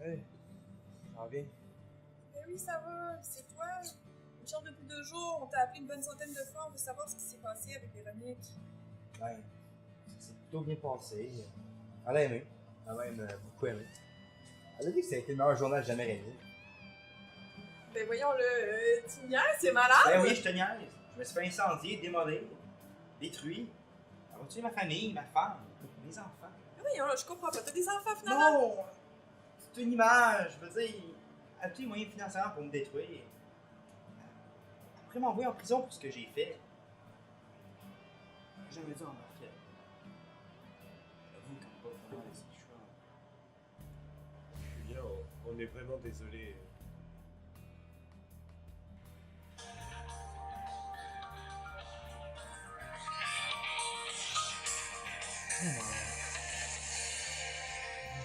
Speaker 3: Hey, ça va bien?
Speaker 8: Ben oui, ça va. C'est toi. Une chance depuis 2 jours. On t'a appelé une bonne centaine de fois. On veut savoir ce qui s'est passé avec Véronique.
Speaker 3: Ben, ça s'est plutôt bien passé. Elle a aimé. Elle a même beaucoup aimé. Elle a dit que ça a été le meilleur journal jamais réalisé.
Speaker 8: Ben voyons-le. Tu niaises, c'est malade.
Speaker 3: Ben oui, je te niaise. Je me suis fait incendier, démolir, détruit. Elle va tuer ma famille, ma femme, mes enfants.
Speaker 8: Ben voyons, là, je comprends pas. T'as des enfants finalement?
Speaker 3: Non! C'est une image, je veux dire. Elle a tous les moyens financièrement pour me détruire. Après m'envoyer en prison pour ce que j'ai fait. J'aurais jamais dû embarquer. J'avoue qu'on peut pas vraiment laisser le choix.
Speaker 18: Julien, on est vraiment désolé.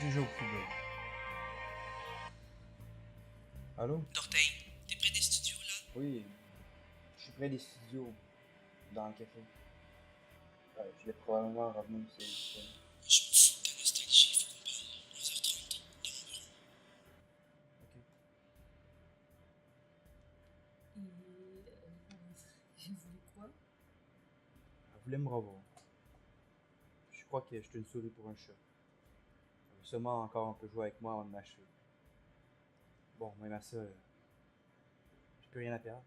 Speaker 3: Déjà au poubelle. Allô?
Speaker 4: D'Orteil, t'es près des studios là?
Speaker 3: Oui, je suis près des studios, dans le café. Ouais, je vais probablement revenir si c'est...
Speaker 4: Je me fous de ta nostalgie, faut qu'on parle. 11h30, dans mon bureau.
Speaker 12: Et vous voulez quoi?
Speaker 3: Elle voulait me revoir. Je crois que je suis une souris pour un chat. sûrement encore un peu jouer avec moi avant de m'achever. Bon, même à ça, j'ai plus rien à perdre.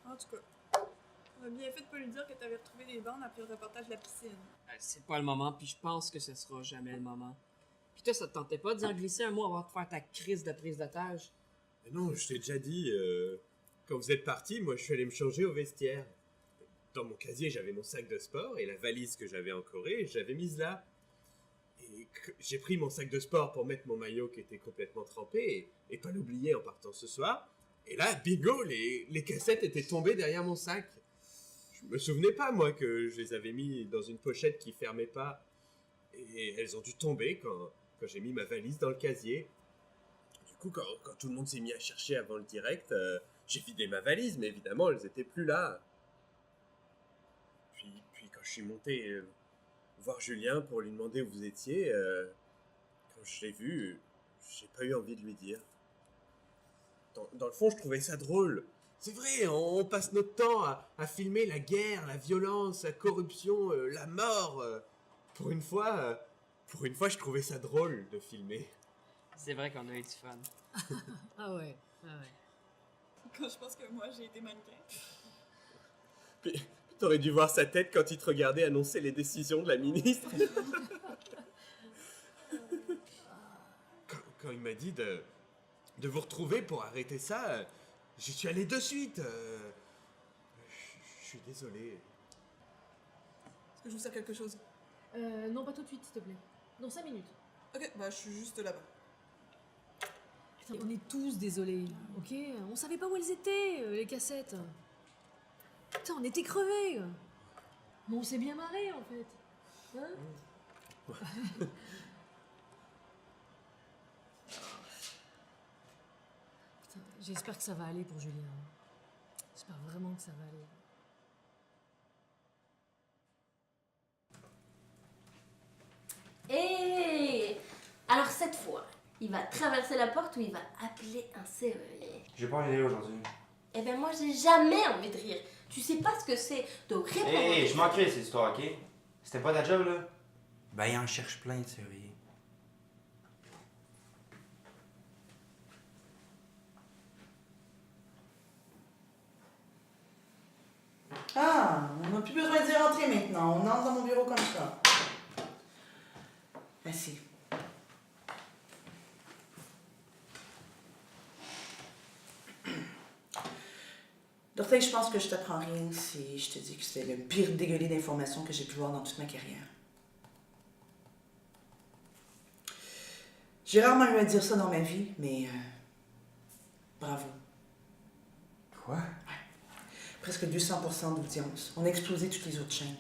Speaker 8: En tout cas, on a bien fait de pas lui dire que t'avais retrouvé des bandes après le reportage de la piscine.
Speaker 13: C'est pas le moment, puis je pense que ce sera jamais le moment. Puis toi, ça te tentait pas d'y en glisser un mot avant de faire ta crise de prise d'otage?
Speaker 18: Mais non, je t'ai déjà dit, quand vous êtes partis, moi je suis allé me changer au vestiaire. Dans mon casier, j'avais mon sac de sport et la valise que j'avais encorée, j'avais mise là. Et j'ai pris mon sac de sport pour mettre mon maillot qui était complètement trempé et pas l'oublier en partant ce soir. Et là, bingo, les cassettes étaient tombées derrière mon sac. Je me souvenais pas, moi, que je les avais mis dans une pochette qui fermait pas. Et elles ont dû tomber quand j'ai mis ma valise dans le casier. Du coup, quand tout le monde s'est mis à chercher avant le direct, j'ai vidé ma valise, mais évidemment, elles étaient plus là. Puis quand je suis monté voir Julien pour lui demander où vous étiez, quand je l'ai vu, j'ai pas eu envie de lui dire. Dans le fond, je trouvais ça drôle. C'est vrai, on passe notre temps à filmer la guerre, la violence, la corruption, la mort. Pour une fois, je trouvais ça drôle de filmer.
Speaker 13: C'est vrai qu'on a eu du fun.
Speaker 12: Ah ouais, ah ouais.
Speaker 8: Quand je pense que moi, j'ai été mannequin.
Speaker 18: Puis, t'aurais dû voir sa tête quand il te regardait annoncer les décisions de la ministre. Quand il m'a dit de vous retrouver pour arrêter ça, j'y suis allé de suite. Je suis désolé.
Speaker 8: Est-ce que je vous sers quelque chose?
Speaker 12: Non, pas tout de suite, s'il te plaît. Dans 5 minutes.
Speaker 8: Ok, bah je suis juste là-bas.
Speaker 12: Putain, on est tous désolés, ok? On savait pas où elles étaient, les cassettes. Putain, on était crevés. Mais on s'est bien marré, en fait. Hein? Putain, j'espère que ça va aller pour Julien. J'espère vraiment que ça va aller.
Speaker 6: Et alors cette fois, il va traverser la porte ou il va appeler un serrurier.
Speaker 3: J'ai pas envie d'aller aujourd'hui.
Speaker 6: Eh ben moi j'ai jamais envie de rire. Tu sais pas ce que c'est de répondre.
Speaker 3: Hé, je m'en crée cette histoire, ok? C'était pas ta job, là? Ben, il en cherche plein de serruriers.
Speaker 11: Ah, on n'a plus besoin d'y rentrer maintenant. On entre dans mon bureau comme ça. Merci. D'orteil, je pense que je t'apprends rien si je te dis que c'est le pire dégueulé d'informations que j'ai pu voir dans toute ma carrière. J'ai rarement eu à dire ça dans ma vie, mais bravo.
Speaker 3: Quoi?
Speaker 11: Ouais. Presque 200% d'audience. On a explosé toutes les autres chaînes.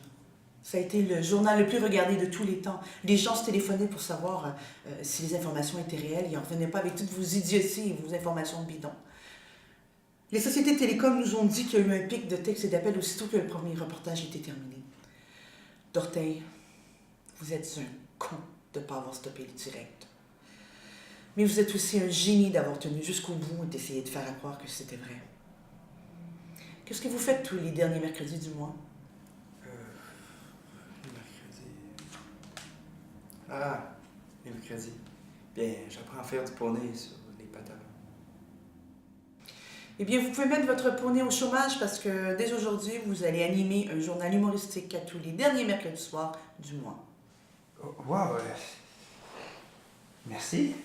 Speaker 11: Ça a été le journal le plus regardé de tous les temps. Les gens se téléphonaient pour savoir si les informations étaient réelles. Ils n'en revenaient pas avec toutes vos idioties et vos informations bidons. Les sociétés de télécom nous ont dit qu'il y a eu un pic de textes et d'appels aussitôt que le premier reportage était terminé. D'Orteil, vous êtes un con de ne pas avoir stoppé le direct. Mais vous êtes aussi un génie d'avoir tenu jusqu'au bout et d'essayer de faire croire que c'était vrai. Qu'est-ce que vous faites tous les derniers mercredis du mois?
Speaker 3: Mercredi. Ah, les mercredis. Bien, j'apprends à faire du poney sur les pantalons.
Speaker 11: Eh bien, vous pouvez mettre votre poney au chômage parce que dès aujourd'hui, vous allez animer un journal humoristique à tous les derniers mercredis soirs du mois.
Speaker 3: Oh, wow, merci.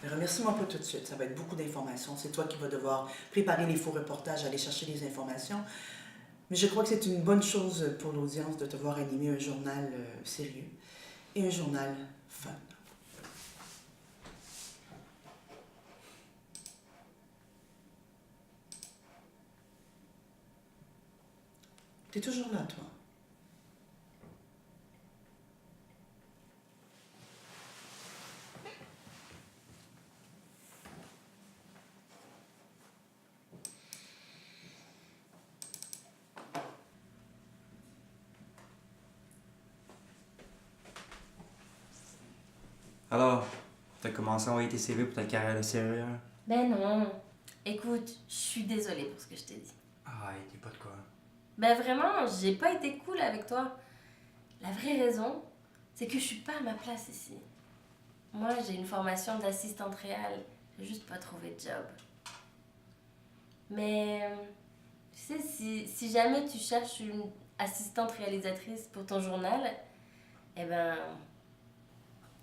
Speaker 11: Remercie-moi pas tout de suite, ça va être beaucoup d'informations. C'est toi qui vas devoir préparer les faux reportages, aller chercher les informations. Mais je crois que c'est une bonne chose pour l'audience de te voir animer un journal sérieux et un journal fun. T'es toujours là, toi.
Speaker 3: Alors, t'as commencé à envoyer tes CV pour ta carrière de serrurière?
Speaker 6: Ben non. Écoute, je suis désolée pour ce que je t'ai dit.
Speaker 3: Ah, t'es pas de quoi.
Speaker 6: Ben vraiment, j'ai pas été cool avec toi. La vraie raison, c'est que je suis pas à ma place ici. Moi, j'ai une formation d'assistante réelle. J'ai juste pas trouvé de job. Mais, tu sais, si jamais tu cherches une assistante réalisatrice pour ton journal, eh ben,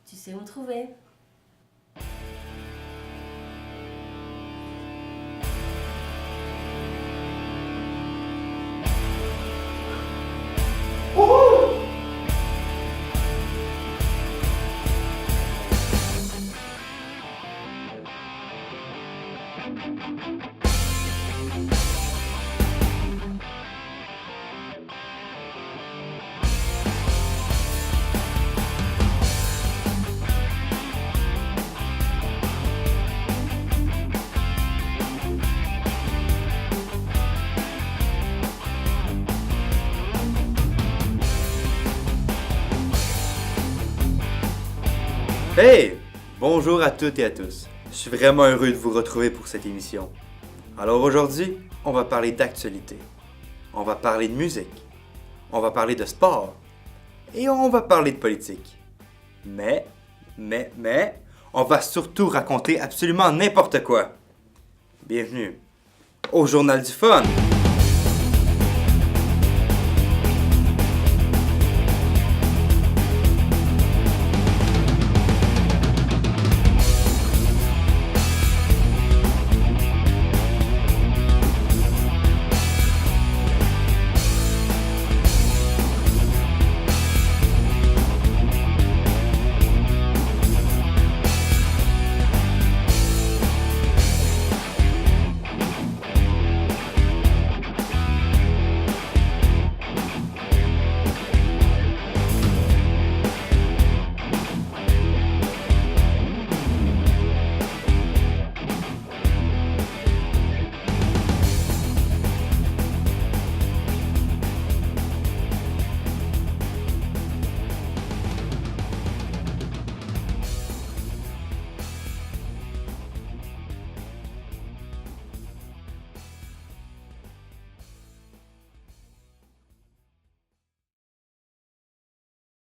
Speaker 6: tu sais où me trouver.
Speaker 3: Hey! Bonjour à toutes et à tous. Je suis vraiment heureux de vous retrouver pour cette émission. Alors aujourd'hui, on va parler d'actualité. On va parler de musique. On va parler de sport. Et on va parler de politique. Mais, on va surtout raconter absolument n'importe quoi. Bienvenue au Journal du Fun!